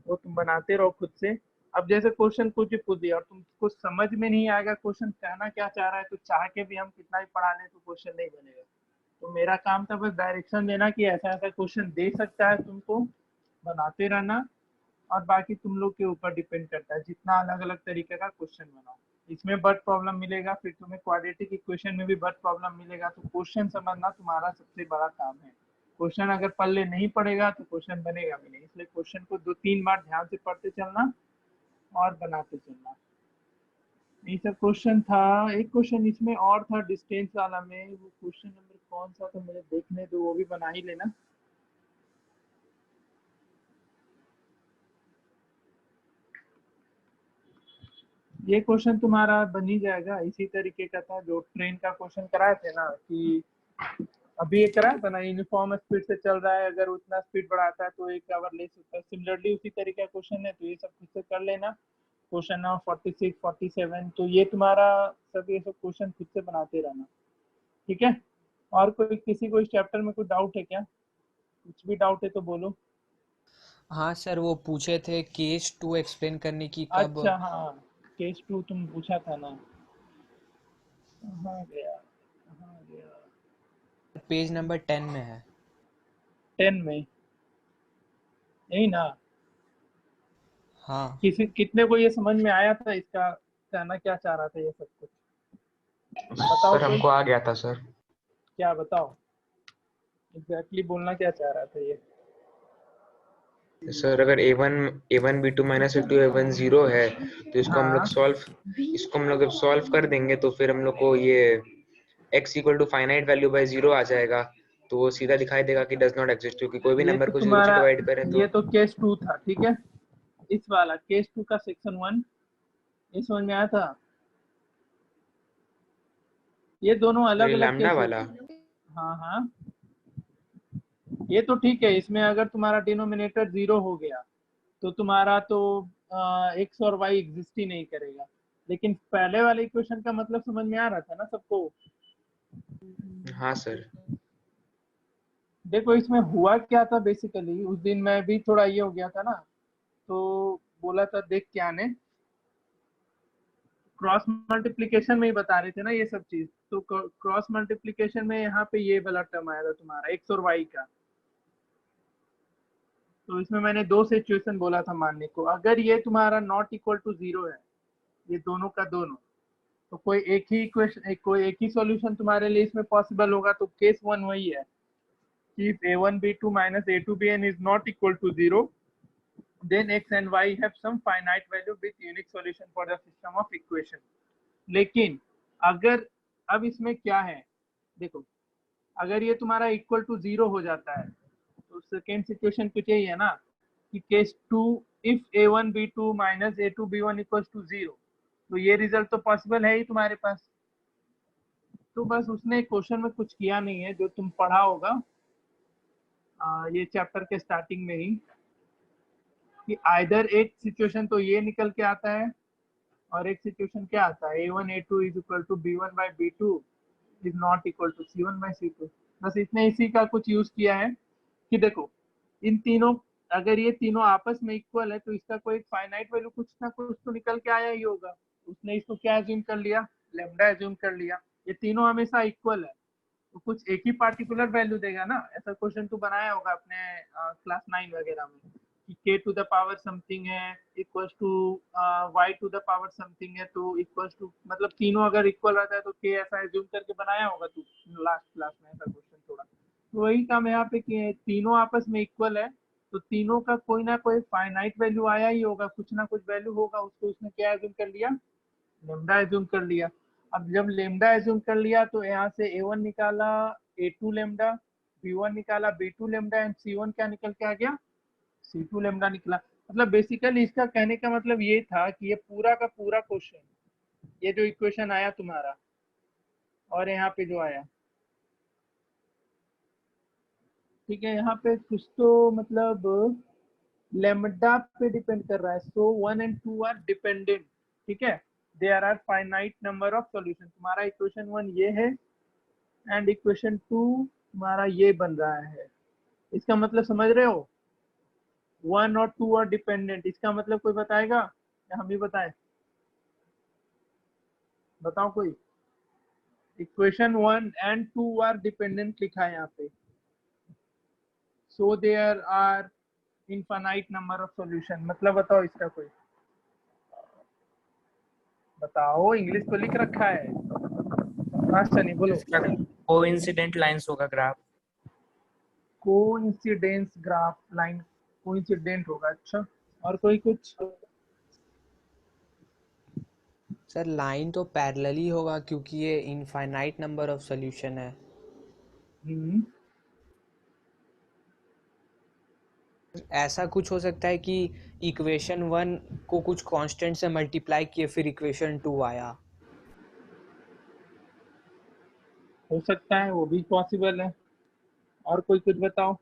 वो तुम बनाते रहो खुद से। अब जैसे क्वेश्चन कुछ भी पूछ दिया और तुमको समझ में नहीं आएगा क्वेश्चन कहना क्या चाह रहा है, तो चाह के भी हम कितना भी पढ़ा लें तो क्वेश्चन नहीं बनेगा। तो मेरा काम था बस डायरेक्शन देना कि ऐसा ऐसा क्वेश्चन दे सकता है तुमको, बनाते रहना, और बाकी तुम लोग के ऊपर डिपेंड करता है जितना अलग अलग तरीके का क्वेश्चन बनाओ। इसमें बर्ड प्रॉब्लम मिलेगा, फिर तुम्हें क्वाड्रेटिक इक्वेशन में भी बर्ड प्रॉब्लम मिलेगा, तो क्वेश्चन समझना तुम्हारा सबसे बड़ा काम है। क्वेश्चन अगर पल्ले नहीं पड़ेगा तो क्वेश्चन बनेगा भी नहीं, इसलिए क्वेश्चन को 2-3 बार ध्यान से पढ़ते चलना और बनाते चलना। ये सब क्वेश्चन था। एक क्वेश्चन इसमें और था डिस्टेंस वाला में, वो क्वेश्चन नंबर कौन सा था मुझे देखने दो, वो भी बना ही लेना। ये क्वेश्चन तुम्हारा बन ही जाएगा, इसी तरीके का था जो ट्रेन का क्वेश्चन कराए थे ना, कि अभी ये कराया था ना, यूनिफॉर्म स्पीड से चल रहा है, अगर उतना स्पीड बढ़ाता है तो 1 आवर लेस होता है। सिमिलरली उसी तरीके का क्वेश्चन है, तो ये सब खुद से कर लेना। क्वेश्चन नंबर 46, 47, तो ये तुम्हारा सब ये सब क्वेश्चन खुद से बनाते रहना, ठीक है। और कोई किसी को इस चैप्टर में कोई डाउट है क्या? कुछ भी डाउट है तो बोलो। हाँ सर, वो पूछे थे केस 2 एक्सप्लेन करने की कब। अच्छा हाँ, केस 2 तुम पूछा था ना, कहाँ गया कहाँ गया? पेज नंबर 10 में है। 10 में यही ना? हाँ कितने को ये समझ में आया था इसका कहना क्या चाह रहा था ये सब कुछ? बताओ सर कोई, हमको आ गया था सर। क्या बताओ एग्जैक्टली बोलना क्या चाह रहा था ये? सर अगर a1 b2 minus a2 a1 0 है तो इसको हम लोग हाँ जब सॉल्व कर देंगे तो फिर हम लोग को ये x equal to finite value by 0 आ जाएगा, तो वो सीधा दिखाई देगा कि डज नॉट एग्जिस्ट, क्योंकि कोई भी ये नंबर तो को 0 से तुम्हारा, डिवाइड करें तो। ये तो केस 2 था, ठीक है। इस वाला केस 2 का सेक्शन 1 ये समझ में आया था। ये दोनों अलग ये अलग लैम्डा केस वाला। हाँ हाँ, ये तो ठीक है। इसमें अगर तुम्हारा डिनोमिनेटर 0 हो गया तो तुम्हारा तो एक्स और वाई एग्जिस्ट ही नहीं करेगा। लेकिन पहले वाले इक्वेशन का मतलब समझ में आ रहा था ना सबको? हाँ सर। देखो इसमें हुआ क्या था बेसिकली, उस दिन मैं भी थोड़ा ये हो गया था ना, तो बोला था देख क्या ने क्रॉस मल्टीप्लिकेशन में ही बता रहे थे ना ये सब चीज, तो क्रॉस मल्टीप्लिकेशन में यहाँ पे ये वाला टर्म आया था तुम्हारा एक्स और वाई का। तो इसमें मैंने 2 सिचुएशन बोला था मानने को, अगर ये तुम्हारा नॉट इक्वल टू 0 है, ये दोनों का दोनों, तो कोई एक ही इक्वेशन, कोई एक ही सॉल्यूशन तुम्हारे लिए इसमें पॉसिबल होगा। तो केस 1 वही है कि if a1 b2 minus a2 bn is not equal to 0 then x and y have some finite value with unique solution for the system of equation। लेकिन अगर अब इसमें क्या है, देखो अगर ये तुम्हारा इक्वल टू 0 हो जाता है तो सेकेंड सिचुएशन कुछ यही है ना कि case 2 if a1 b2 minus a2 b1 equals to 0, तो ये रिजल्ट तो पॉसिबल है ही तुम्हारे पास। तो बस उसने क्वेश्चन में कुछ किया नहीं है, जो तुम पढ़ा होगा ये चैप्टर के स्टार्टिंग में ही, कि आइदर एक सिचुएशन तो ये निकल के आता है और एक सिचुएशन क्या आता है, a1 a2 is equal to b1 by b2 is not equal to c1 by c2। बस इसने इसी का कुछ यूज किया है कि देखो इन तीनों, अगर ये तीनों आपस में इक्वल है तो इसका कोई फाइनाइट वैल्यू कुछ ना कुछ तो निकल के आया ही होगा। उसने इसको क्या एज्यूम कर लिया, लैम्डा एज्यूम कर लिया। ये तीनों हमेशा इक्वल है तो कुछ एक ही पार्टिकुलर वैल्यू देगा ना। ऐसा क्वेश्चन तो बनाया होगा अपने क्लास 9 वगैरह में कि k to the power something है equals to y to the power something है, तो इक्वल्स टू मतलब तीनों अगर इक्वल रहता है तो k ऐसा एज्यूम करके बनाया होगा तू लास्ट क्लास में ऐसा क्वेश्चन थोड़ा। तो वही काम यहाँ पे कि तीनों आपस में इक्वल है तो तीनों का कोई ना कोई फाइनाइट वैल्यू आया ही होगा, कुछ ना कुछ वैल्यू होगा, उसको उसने क्या एज्यूम कर लिया, लेमडा एज्यूम कर लिया। अब जब लेमडा एज्यूम कर लिया तो यहाँ से a1 निकाला a2 लेमडा, b1 निकाला b2 लेमडा एंड c1 क्या निकल के आ गया, c2 लेमडा निकला। मतलब बेसिकली इसका कहने का मतलब ये था कि ये पूरा का पूरा क्वेश्चन, ये जो इक्वेशन आया तुम्हारा और यहाँ पे जो आया, ठीक है, यहाँ पे कुछ तो मतलब लेमडा पे डिपेंड कर रहा है। सो 1 and 2 आर डिपेंडेंट, ठीक है, there are finite number of solution. तुम्हारा इक्वेशन 1 ये है एंड इक्वेशन 2 तुम्हारा ये बन रहा है। इसका मतलब समझ रहे हो, 1 और 2 आर डिपेंडेंट, इसका मतलब कोई बताएगा या हम ही बताएं, बताओ कोई। इक्वेशन 1 and 2 आर डिपेंडेंट लिखा है यहाँ पे, so there are infinite number of solution, मतलब बताओ इसका कोई, बताओ, इंग्लिश तो लिख रखा है। हाँ सनी बोलो। इसका कोइंसिडेंट लाइंस होगा graph. Coincidence graph line, coincident होगा, अच्छा। और कोई कुछ, सर लाइन तो पैरेलल ही होगा क्योंकि ये इनफाइनाइट नंबर ऑफ सॉल्यूशन है। ऐसा कुछ हो सकता है कि इक्वेशन 1 को कुछ कांस्टेंट से मल्टीप्लाई किए फिर इक्वेशन 2 आया। हो सकता है, वो भी पॉसिबल है। और कोई कुछ बताओ।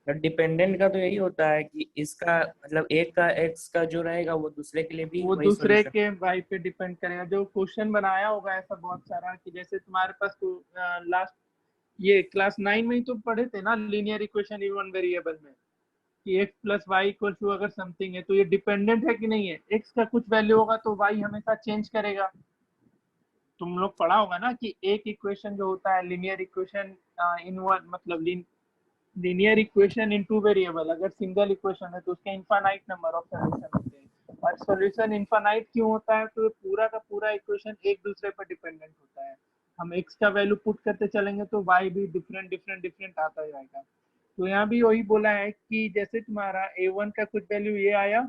डिपेंडेंट का तो यही होता है कि इसका मतलब एक का x का जो रहेगा वो दूसरे के लिए भी वो वही दूसरे सॉल्यूशन। के वाई पे डिपेंड करेगा। जो क्वेश्चन बनाया होगा ऐसा बहुत सारा, कि जैसे तुम्हारे पास तो लास्ट ये क्लास 9 में ही तो पढ़े थे ना, linear equation in one variable में, कि x plus y equal to अगर समथिंग है तो ये डिपेंडेंट है कि नहीं है। x का कुछ वैल्यू होगा तो y हमेशा चेंज करेगा। तुम लोग पढ़ा होगा ना कि एक इक्वेशन जो होता है लीनियर इक्वेशन इन वन, मतलब लीनियर इक्वेशन इन टू वेरिएबल, अगर सिंगल इक्वेशन है तो उसके इनफाइनाइट नंबर ऑफ सॉल्यूशन होते हैं। और सॉल्यूशन इनफाइनाइट क्यों होता है, तो पूरा का पूरा इक्वेशन एक दूसरे पर डिपेंडेंट होता है। हम x का वैल्यू पुट करते चलेंगे तो y भी डिफरेंट डिफरेंट डिफरेंट आता जाएगा। तो यहाँ भी वही बोला है कि जैसे तुम्हारा a1 का कुछ वैल्यू ये आया,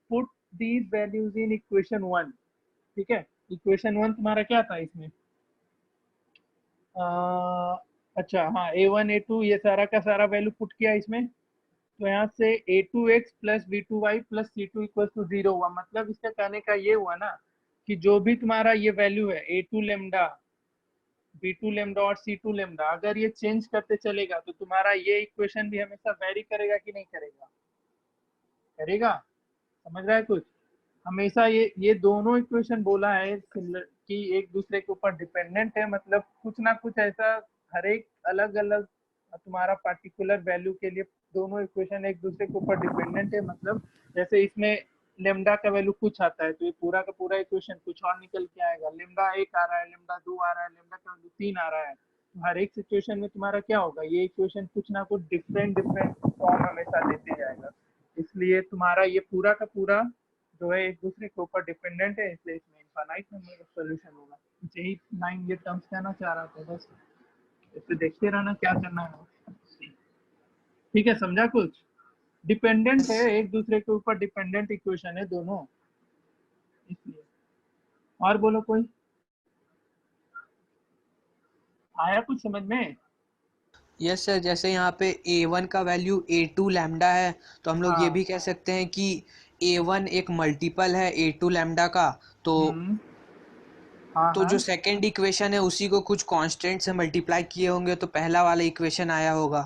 put these values in equation 1, ठीक है। इक्वेशन 1 तुम्हारा क्या था इसमें, अच्छा हाँ, a1 a2 ये सारा का सारा वैल्यू पुट किया इसमें, तो यहाँ से a2x plus b2y plus c2 equal to 0 हुआ। मतलब इसका कहने का ये हुआ ना कि जो भी तुम्हारा ये वैल्यू है a2 लेमडा, b2 लेमडा और c2 लेमडा, अगर ये चेंज करते चलेगा तो तुम्हारा ये इक्वेशन भी हमेशा वेरी करेगा कि नहीं करेगा, करेगा। समझ रहा है कुछ, हमेशा ये दोनों इक्वेशन बोला है सिमिलर कि एक दूसरे के ऊपर डिपेंडेंट है। मतलब कुछ ना कुछ ऐसा, हर एक अलग अलग तुम्हारा पार्टिकुलर वैल्यू के लिए दोनों इक्वेशन एक दूसरे के ऊपर डिपेंडेंट है। मतलब जैसे इसमें लेमडा का वैल्यू कुछ आता है तो ये पूरा का पूरा इक्वेशन कुछ और निकल के आएगा। लेमडा 1 आ रहा है, लेमडा 2 आ रहा है, लेमडा का वैल्यू 3 आ रहा है, तो हर एक सिचुएशन में तुम्हारा क्या होगा, ये इक्वेशन कुछ ना कुछ डिफरेंट डिफरेंट फॉर्म हमेशा देते जाएगा। इसलिए तुम्हारा ये पूरा का पूरा जो है एक दूसरे के ऊपर डिपेंडेंट है, इसलिए इसमें इनफाइनाइट नंबर ऑफ सॉल्यूशन होगा। यही 9 ये टर्म्स कहना चाह रहा था, बस इसे देखते रहना क्या करना है। ठीक है, समझा कुछ। डिपेंडेंट है, एक दूसरे के ऊपर डिपेंडेंट इक्वेशन है दोनों, इसलिए। और बोलो कोई, आया कुछ समझ में। यस सर, जैसे यहाँ पे a1 का वैल्यू a2 लैम्डा है, तो हम लोग ये हाँ। भी कह सकते हैं कि a1 एक मल्टीपल है a2 लैम्डा का। तो हाँ तो हाँ जो सेकंड इक्वेशन है उसी को कुछ कांस्टेंट से मल्टीप्लाई किए होंगे तो पहला वाला इक्वेशन आया होगा।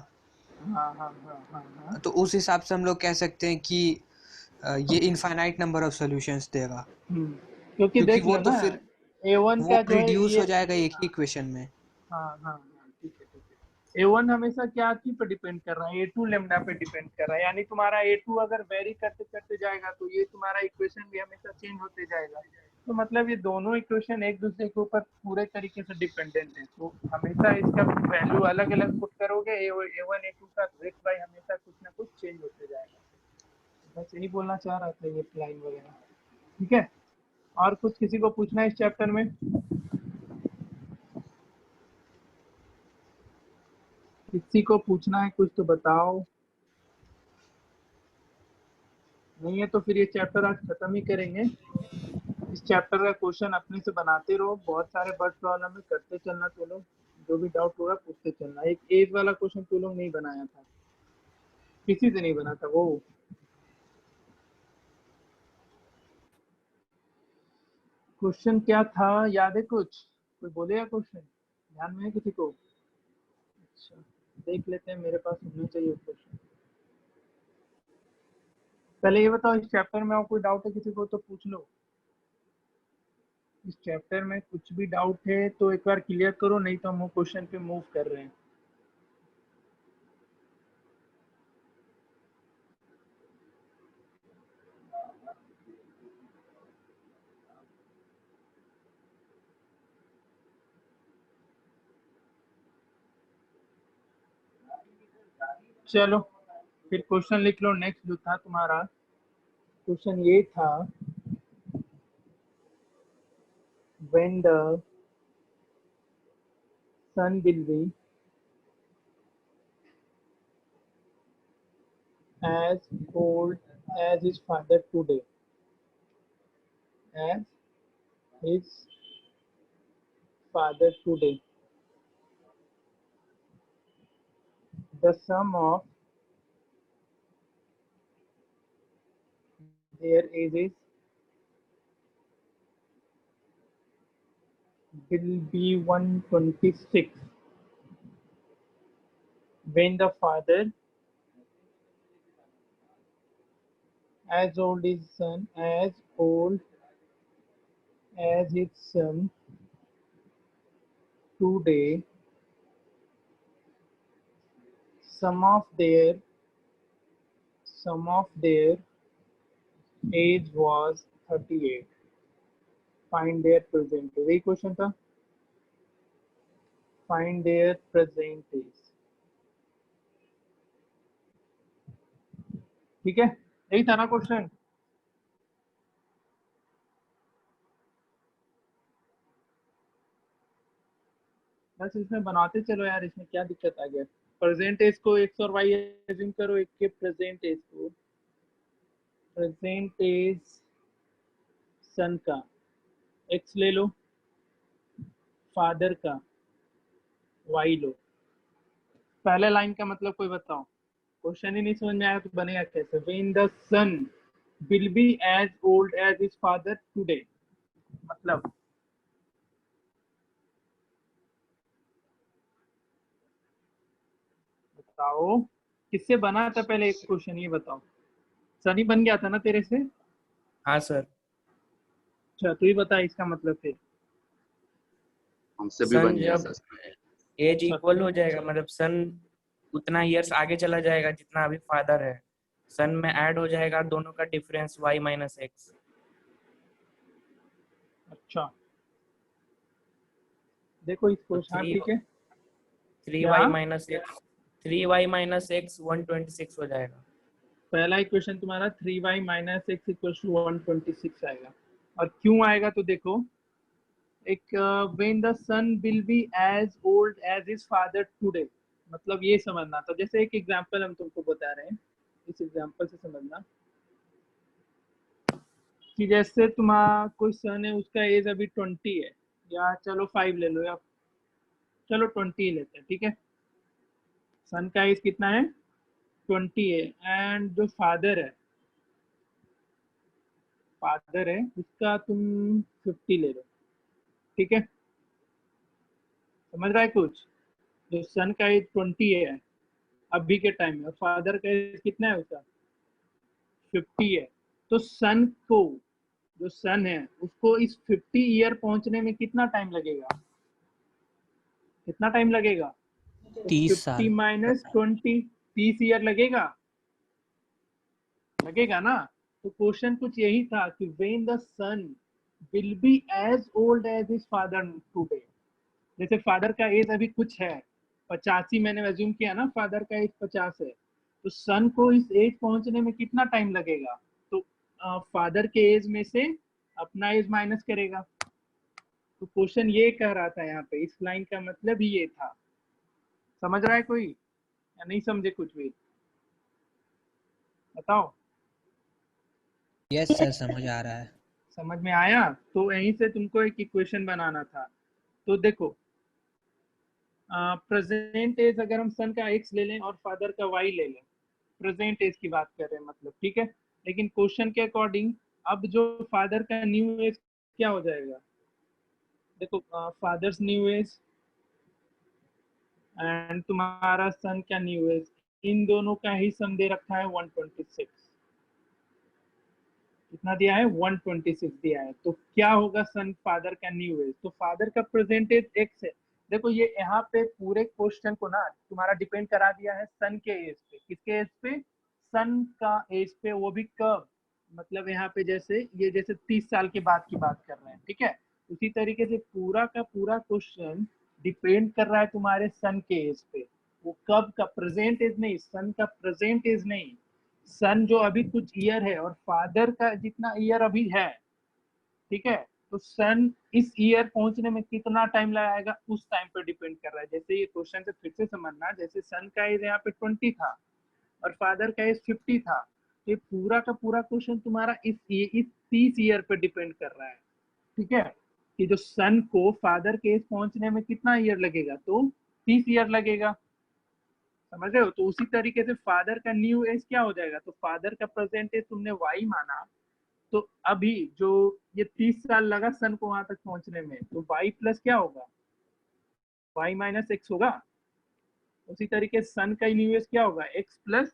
हाँ हाँ हाँ हाँ हाँ। तो उस हिसाब से हम लोग कह सकते हैं कि ये इनफाइनाइट नंबर ऑफ सॉल्यूशंस देगा, क्योंकि क्योंकि देख वो लो तो ना, फिर A1 वो का जो है रिड्यूस ये, हो जाएगा एक ही इक्वेशन में। हाँ हाँ हाँ, ठीक है ठीक है। A1 हमेशा क्या की पे डिपेंड कर रहा है, A2 लेमडा पे डिपेंड कर रहा है, यानी तुम्हारा A2 अगर वेरी करते करते जाएगा तो ये तुम्हारा इक्वेशन भी हमेशा चेंज होते जाएगा। तो मतलब ये दोनों इक्वेशन एक दूसरे के ऊपर पूरे तरीके से डिपेंडेंट है, तो हमेशा इसका वैल्यू अलग अलग पुट करोगे, A1 A2 का रेट बाई हमेशा कुछ ना कुछ चेंज होते जाएगा। बस यही बोलना चाह रहा था, ये लाइन वगैरह। ठीक है, और कुछ किसी को पूछना है इस चैप्टर में? किसी को पूछना है कुछ तो बताओ, नहीं है तो फिर ये चैप्टर आज खत्म ही करेंगे। इस चैप्टर का क्वेश्चन अपने से बनाते रहो, बहुत सारे वर्ड प्रॉब्लम में करते चलना, तो लोग जो भी डाउट होगा पूछते चलना। एक एज वाला क्वेश्चन तो लोग नहीं बनाया था, किसी से नहीं बना था वो। क्वेश्चन क्या था, याद है कुछ? कोई बोलेगा क्वेश्चन, ध्यान में है किसी को? अच्छा, देख लेते हैं, मेरे पास होना चाहिए क्वेश्चन। पहले ये बताओ, इस चैप्टर में और कोई डाउट है किसी को तो पूछ लो। इस चैप्टर में कुछ भी डाउट है तो एक बार क्लियर करो, नहीं तो हम वो क्वेश्चन पे मूव कर रहे हैं। चलो फिर क्वेश्चन लिख लो। नेक्स्ट जो था तुम्हारा क्वेश्चन ये था, when the sun will be as old as his father today, as his father today, the sum of their ages will be 126 when the father as old his son, as old as his son today, sum of their age was 38. Find their present age। वही question था, find their present age। ठीक है, यही था ना question? बस इसमें बनाते चलो यार, इसमें क्या दिक्कत आ गया। प्रेजेंट एज को एक्स और वाई एज्यूम करो, एक के प्रेजेंट एज को, प्रेजेंट एज सन का एक्स ले लो, फादर का वाई लो। पहले लाइन का मतलब कोई बताओ, क्वेश्चन ही नहीं समझ में आया तो बनेगा कैसे? When the son will be as old as his father today, मतलब बताओ किससे बना था पहले एक क्वेश्चन, ये बताओ। सनी बन गया था ना तेरे से? हाँ सर। अच्छा, तू ही बता इसका मतलब फिर। हमसे भी सन बन गया जब सर। एज इक्वल हो जाएगा, मतलब सन उतना ईयर्स आगे चला जाएगा जितना अभी फादर है, सन में ऐड हो जाएगा दोनों का डिफरेंस y माइनस एक्स। अच्छा, देखो इसको, हाँ ठीक है। थ्री क्या वाई माइनस एक्स 126 हो जाएगा। पहला इक्वेशन तुम्हारा 3y minus x equal to 126 आएगा। और क्यों आएगा तो देखो, एक when the son will be as old as his father today, मतलब ये समझना था। जैसे एक एग्जांपल हम तुमको बता रहे हैं, इस एग्जांपल से समझना कि जैसे तुम्हारा कोई सन है, उसका एज अभी 20 है, या चलो 5 ले लो, या चलो 20 लेते हैं, ठीक है। सन का एज कितना है 20 है, एंड जो फादर है उसका तुम 50 ले लो, ठीक है। समझ रहा है कुछ? जो सन का एज 20 है अभी के टाइम में, और फादर का एज कितना है उसका 50 है, तो सन को, जो सन है उसको इस 50 ईयर पहुंचने में कितना टाइम लगेगा? कितना टाइम लगेगा? 30 साल। 50 माइनस 20, 30 ईयर लगेगा ना। तो क्वेश्चन कुछ यही था कि when the son will be as old as his father today. जैसे फादर का एज अभी कुछ है 85, मैंने अज्यूम किया ना फादर का एज 50 है, तो सन को इस एज पहुंचने में कितना टाइम लगेगा? तो फादर के एज में से अपना एज माइनस करेगा। तो क्वेश्चन ये कह रहा था यहाँ पे, इस लाइन का मतलब ही ये था। समझ रहा है कोई या नहीं समझे कुछ भी? बताओ। यस सर, समझ आ रहा है। समझ में आया? तो यहीं से तुमको एक इक्वेशन बनाना था। तो देखो, प्रेजेंट एज अगर हम सन का एक्स ले लें और फादर का वाई ले लें, प्रेजेंट एज की बात कर रहे हैं मतलब, ठीक है। लेकिन क्वेश्चन के अकॉर्डिंग अब जो फादर का न्यू एज क्या हो जाएगा? देखो, फादर्स न्यू एज एंड तुम्हारा सन का न्यू एज, इन दोनों का ही सम दे रखा है 126। कितना दिया है? 126 दिया है। तो क्या होगा सन फादर का न्यू एज? तो फादर का प्रेजेंट एज एक्स है। देखो ये यहाँ पे पूरे क्वेश्चन को ना तुम्हारा डिपेंड करा दिया है सन के एज पे। किसके एज पे? सन का एज पे, वो भी कब? मतलब यहाँ पे जैसे ये जैसे 30 साल के बाद की बात कर रहे हैं, ठीक है। उसी तरीके से पूरा का पूरा क्वेश्चन डिपेंड कर रहा है तुम्हारे सन के एज पे। वो कब का? प्रेजेंट एज नहीं, सन का प्रेजेंट एज नहीं, सन जो अभी कुछ ईयर है और फादर का जितना ईयर अभी है, ठीक है। तो सन इस ईयर पहुंचने में कितना टाइम लगाएगा उस टाइम पर डिपेंड कर रहा है। जैसे ये क्वेश्चन से फिर से समझना, जैसे सन का एज यहाँ पे 20 था और फादर का एज 50 था, तो ये पूरा का पूरा क्वेश्चन तुम्हारा इस 30 ईयर पर डिपेंड कर रहा है, ठीक है। कि जो सन को फादर के एज पहुंचने में कितना ईयर लगेगा? तो 30 ईयर लगेगा। समझ रहे हो? तो उसी तरीके से फादर का न्यू एज क्या हो जाएगा? तो फादर का प्रेजेंट एज तुमने वाई माना, तो अभी जो ये 30 साल लगा सन को वहां तक पहुंचने में, तो वाई प्लस क्या होगा? वाई माइनस एक्स होगा। उसी तरीके से सन का न्यू एज क्या होगा? X plus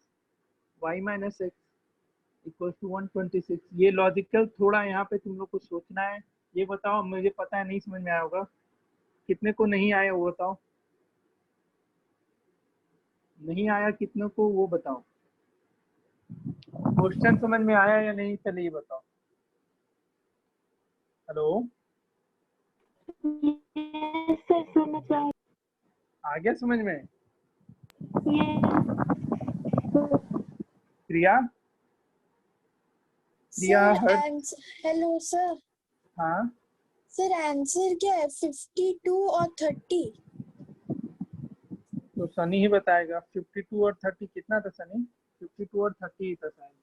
y minus x equal to 126। ये लॉजिकल थोड़ा यहाँ पे तुम लोग को सोचना है। ये बताओ, मुझे पता है नहीं समझ में आया होगा, कितने को नहीं आया वो बताओ। नहीं आया कितने को वो बताओ। क्वेश्चन समझ में आया या नहीं? चलिए ये बताओ। हेलो, यस सर, समझ आ गया समझ में? यस प्रिया, प्रिया हर, हेलो सर। हाँ सर आंसर क्या है? 52 और 30। तो सनी ही बताएगा। 52 और 30 कितना था सनी? 52 और 30 ही था शायद।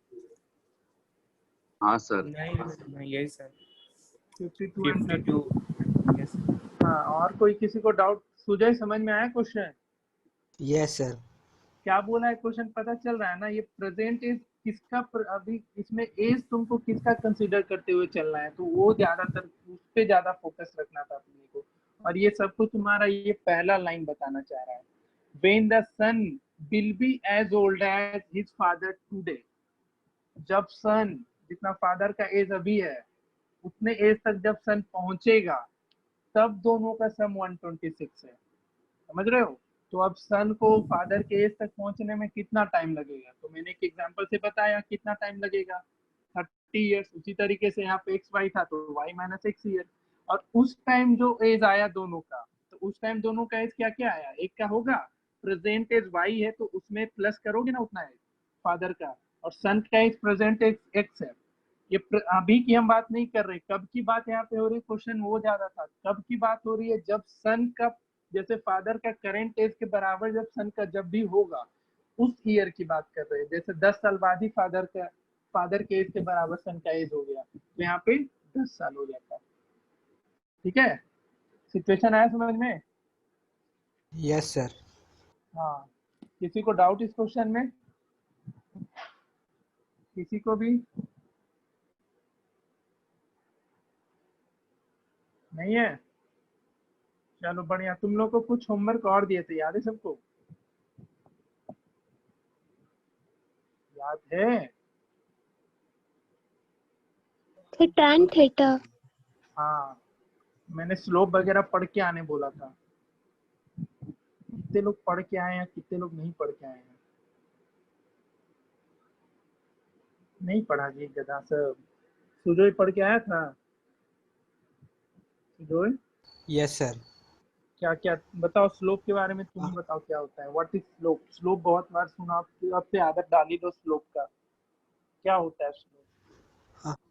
हाँ सर। नहीं यही सर, 52 and 30। 52। यस। हाँ, और कोई किसी को डाउट? सुजय समझ में आया क्वेश्चन? Yes sir. क्या बोला है क्वेश्चन पता चल रहा है ना? ये प्रेजेंट एज किसका अभी इसमें एज तुमको किसका कंसीडर करते हुए चलना है, तो वो ज्यादातर उस पे ज्यादा फोकस रखना था तुमने को। और ये सब कुछ तुम्हारा ये पहला लाइन बताना चाह रहा है, when the son will be as old as his father today. जब सन, जितना फादर का एज अभी है उतने एज तक जब सन पहुंचेगा, तब दोनों का सम 126 है। समझ रहे हो? तो अब सन को फादर के एज तक पहुंचने में कितना टाइम लगेगा? तो मैंने एक एग्जांपल से बताया कितना टाइम लगेगा, 30 इयर्स। उसी तरीके से यहाँ पे एक्स वाई था तो वाई माइनस एक्स ईयर। और उस टाइम जो एज आया दोनों का, तो उस टाइम दोनों का एज क्या क्या आया? एक का होगा प्रेजेंट एज वाई है, तो उसमें प्लस करोगे ना उतना एज फादर का, और सन का एज प्रेजेंट एज एक्स है। ये अभी की हम बात नहीं कर रहे, कब की बात यहाँ पे हो रही? क्वेश्चन वो ज्यादा था, कब की बात हो रही है? जब सन का, जैसे फादर का करंट एज के बराबर जब सन का जब भी होगा, उस ईयर की बात कर रहे हैं। जैसे 10 साल बाद ही फादर के एज के बराबर सन का एज हो गया, तो यहाँ पे 10 साल हो जाता है। ठीक है, सिचुएशन आया समझ में? Yes sir. हाँ, किसी को डाउट इस क्वेश्चन में? किसी को भी नहीं है? चलो बढ़िया। तुम लोग को कुछ होमवर्क और दिए थे, याद है सबको? याद है? tan theta. हाँ, मैंने स्लोप वगैरह पढ़ के आने बोला था। कितने लोग पढ़ के आए हैं, कितने लोग नहीं पढ़ के आए हैं? नहीं पढ़ा जी गधा सब। सुजोय पढ़ के आया था? Sujoy yes sir. क्या क्या बताओ स्लोप के बारे में, तुम बताओ क्या होता है? What is slope? स्लोप बहुत बार सुना, अब से आदत डाली दो स्लोप का। क्या होता है स्लोप?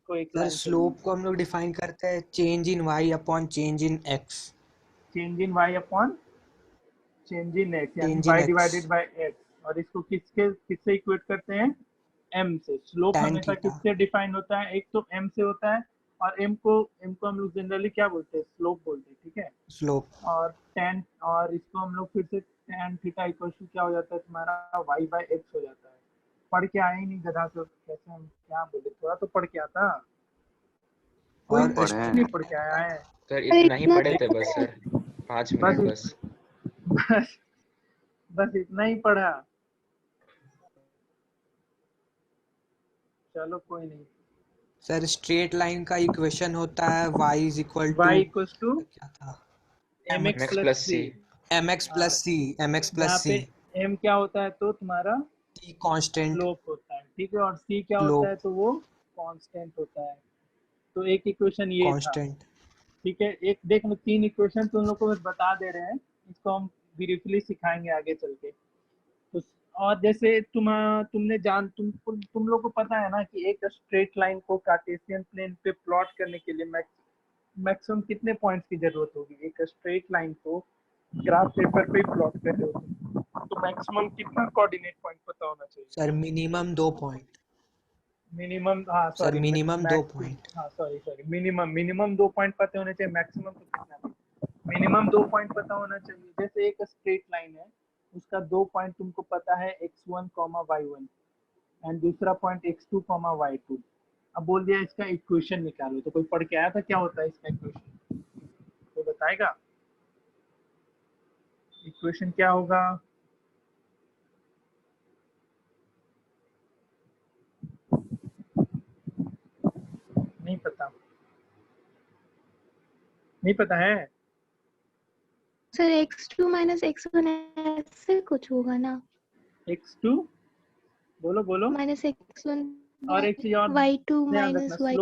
को एक सर लाइन स्लोप को हम लोग डिफाइन करते हैं change in y upon change in x। Change in y upon change in x, यानी change in y x divided by x। और इसको किससे इक्वेट करते हैं? m से। स्लोप tan हमेशा थीटा। किससे डिफाइन होता है? एक तो m से होता है, और m को हम लोग जनरली क्या बोलते हैं? स्लोप बोलते हैं, ठीक है। स्लोप। और tan, और इसको हम लोग फिर से tan थीटा इक्वल टू क्या हो जाता है तुम्हारा? y बाय x हो जाता है। पढ़ के आए ही नहीं गधा सब, कैसे हम क्या बोले? थोड़ा तो पढ़ के आता। कोई और पढ़े हैं। नहीं पढ़ के आया है? सर इतना ही पढ़े थे बस सर, 5 बस मिनट बस। बस बस इतना ही पढ़ा। चलो कोई नहीं। सर स्ट्रेट लाइन का इक्वेशन होता है y is equal to y equals to क्या था mx mx plus plus c। c। mx plus c। mx जहाँ प्लस c पे m क्या होता है तो तुम्हारा t कांस्टेंट स्लोप होता है, ठीक है। और c क्या होता है स्लोप तो वो कांस्टेंट होता है। तो एक इक्वेशन ये था, कांस्टेंट। ठीक है। एक देख लो, 3 इक्वेशन तुम लोग को बस बता दे रहे हैं, इसको हम ब्रीफली सिखाएंगे आगे चल के। तो और जैसे तुमने तुम लोग को पता है ना कि एक स्ट्रेट लाइन को कार्टेशियन प्लेन पे प्लॉट करने के लिए मैक्सिमम कितने पॉइंट्स की जरूरत होगी? एक स्ट्रेट लाइन को ग्राफ पेपर पे प्लॉट कर रहे हो तो मैक्सिमम कितना कोऑर्डिनेट पॉइंट पता होना चाहिए? Sir minimum 2 point. मिनिमम, हाँ सर सॉरी, मिनिमम 2 पॉइंट। हाँ सॉरी मिनिमम 2 पॉइंट पता होने चाहिए। मैक्सिमम तो कितना? मिनिमम 2 पॉइंट पता होना चाहिए। जैसे एक स्ट्रेट लाइन है, उसका 2 पॉइंट तुमको पता है x1, y1, एंड दूसरा पॉइंट x2, y2। अब बोल दिया इसका इक्वेशन निकालो, तो कोई पढ़ के आया था क्या होता है इसका इक्वेशन? तो बताएगा इक्वेशन क्या होगा? नहीं पता? नहीं पता है? सर x2 माइनस x1 ऐसे कुछ होगा ना? x2 बोलो बोलो। माइनस x1 और एक चीज और y2 ध्यान रखना, माइनस y।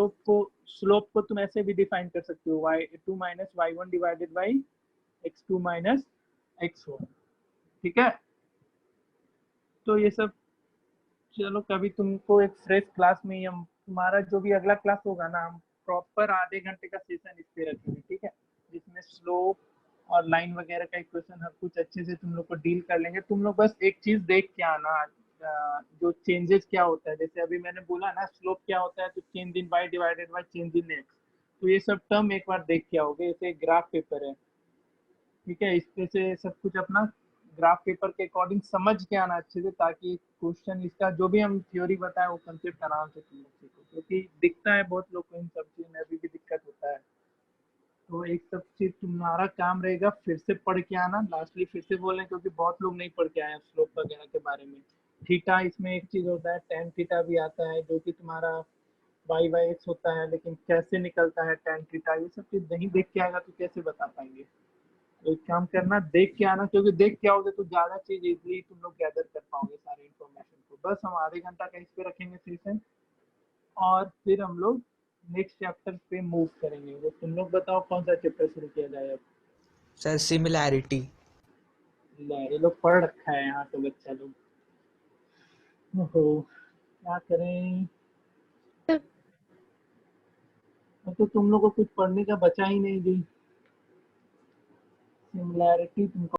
स्लोप को तुम ऐसे भी डिफाइन कर सकते हो, y2 minus y1 divided by x2 minus x1, ठीक है। तो ये सब चलो कभी तुमको एक फ्रेश क्लास में ही हम, तुम्हारा जो भी अगला क्लास होगा ना, हम प्रॉपर आधे घंटे का सेशन इस पे रखेंगे, ठीक है। जिसमें स्लोप और लाइन वगैरह का इक्वेशन हर कुछ अच्छे से तुम लोग को डील कर लेंगे। तुम लोग बस एक चीज देख के आना, जो चेंजेस क्या होता है। जैसे अभी मैंने बोला ना स्लोप क्या होता है, तो change in y divided by change in x। तो ये सब टर्म एक बार देख के आओगे। जैसे ग्राफ पेपर है, ठीक है, इसमें से सब कुछ अपना ग्राफ पेपर के अकॉर्डिंग समझ के आना अच्छे से, ताकि क्वेश्चन इसका जो भी हम थ्योरी बताए वो कंसेप्ट आराम से तुम लोग सीखो। क्योंकि दिखता है बहुत लोग को इन सब चीज में अभी भी दिक्कत होता है। तो एक सब चीज तुम्हारा काम रहेगा फिर से पढ़ के आना। लास्टली फिर से बोल रहे हैं क्योंकि बहुत लोग नहीं पढ़ के आए हैं स्लोप वगैरह के बारे में। थीटा, इसमें एक चीज होता है tan थीटा भी आता है, जो कि तुम्हारा y बाई एक्स होता है, लेकिन कैसे निकलता है tan थीटा, ये सब चीज नहीं देख के आएगा तो कैसे बता पाएंगे। तो एक काम करना, देख के आना, क्योंकि देख के आओगे तो ज्यादा चीज इजिली तुम लोग गैदर कर पाओगे सारे इन्फॉर्मेशन को। बस हम आधे घंटा का इस पे रखेंगे सेशन, और फिर हम लोग नेक्स्ट चैप्टर पे मूव करेंगे। वो तुम लोग बताओ कौन सा चैप्टर शुरू किया जाए अब? Sir similarity. ये लोग पढ़ रखा है यहाँ तो बच्चा लोग। ओहो, क्या करें। अब तो तुम लोग को कुछ पढ़ने का बचा ही नहीं जी। सिमिलैरिटी तुमको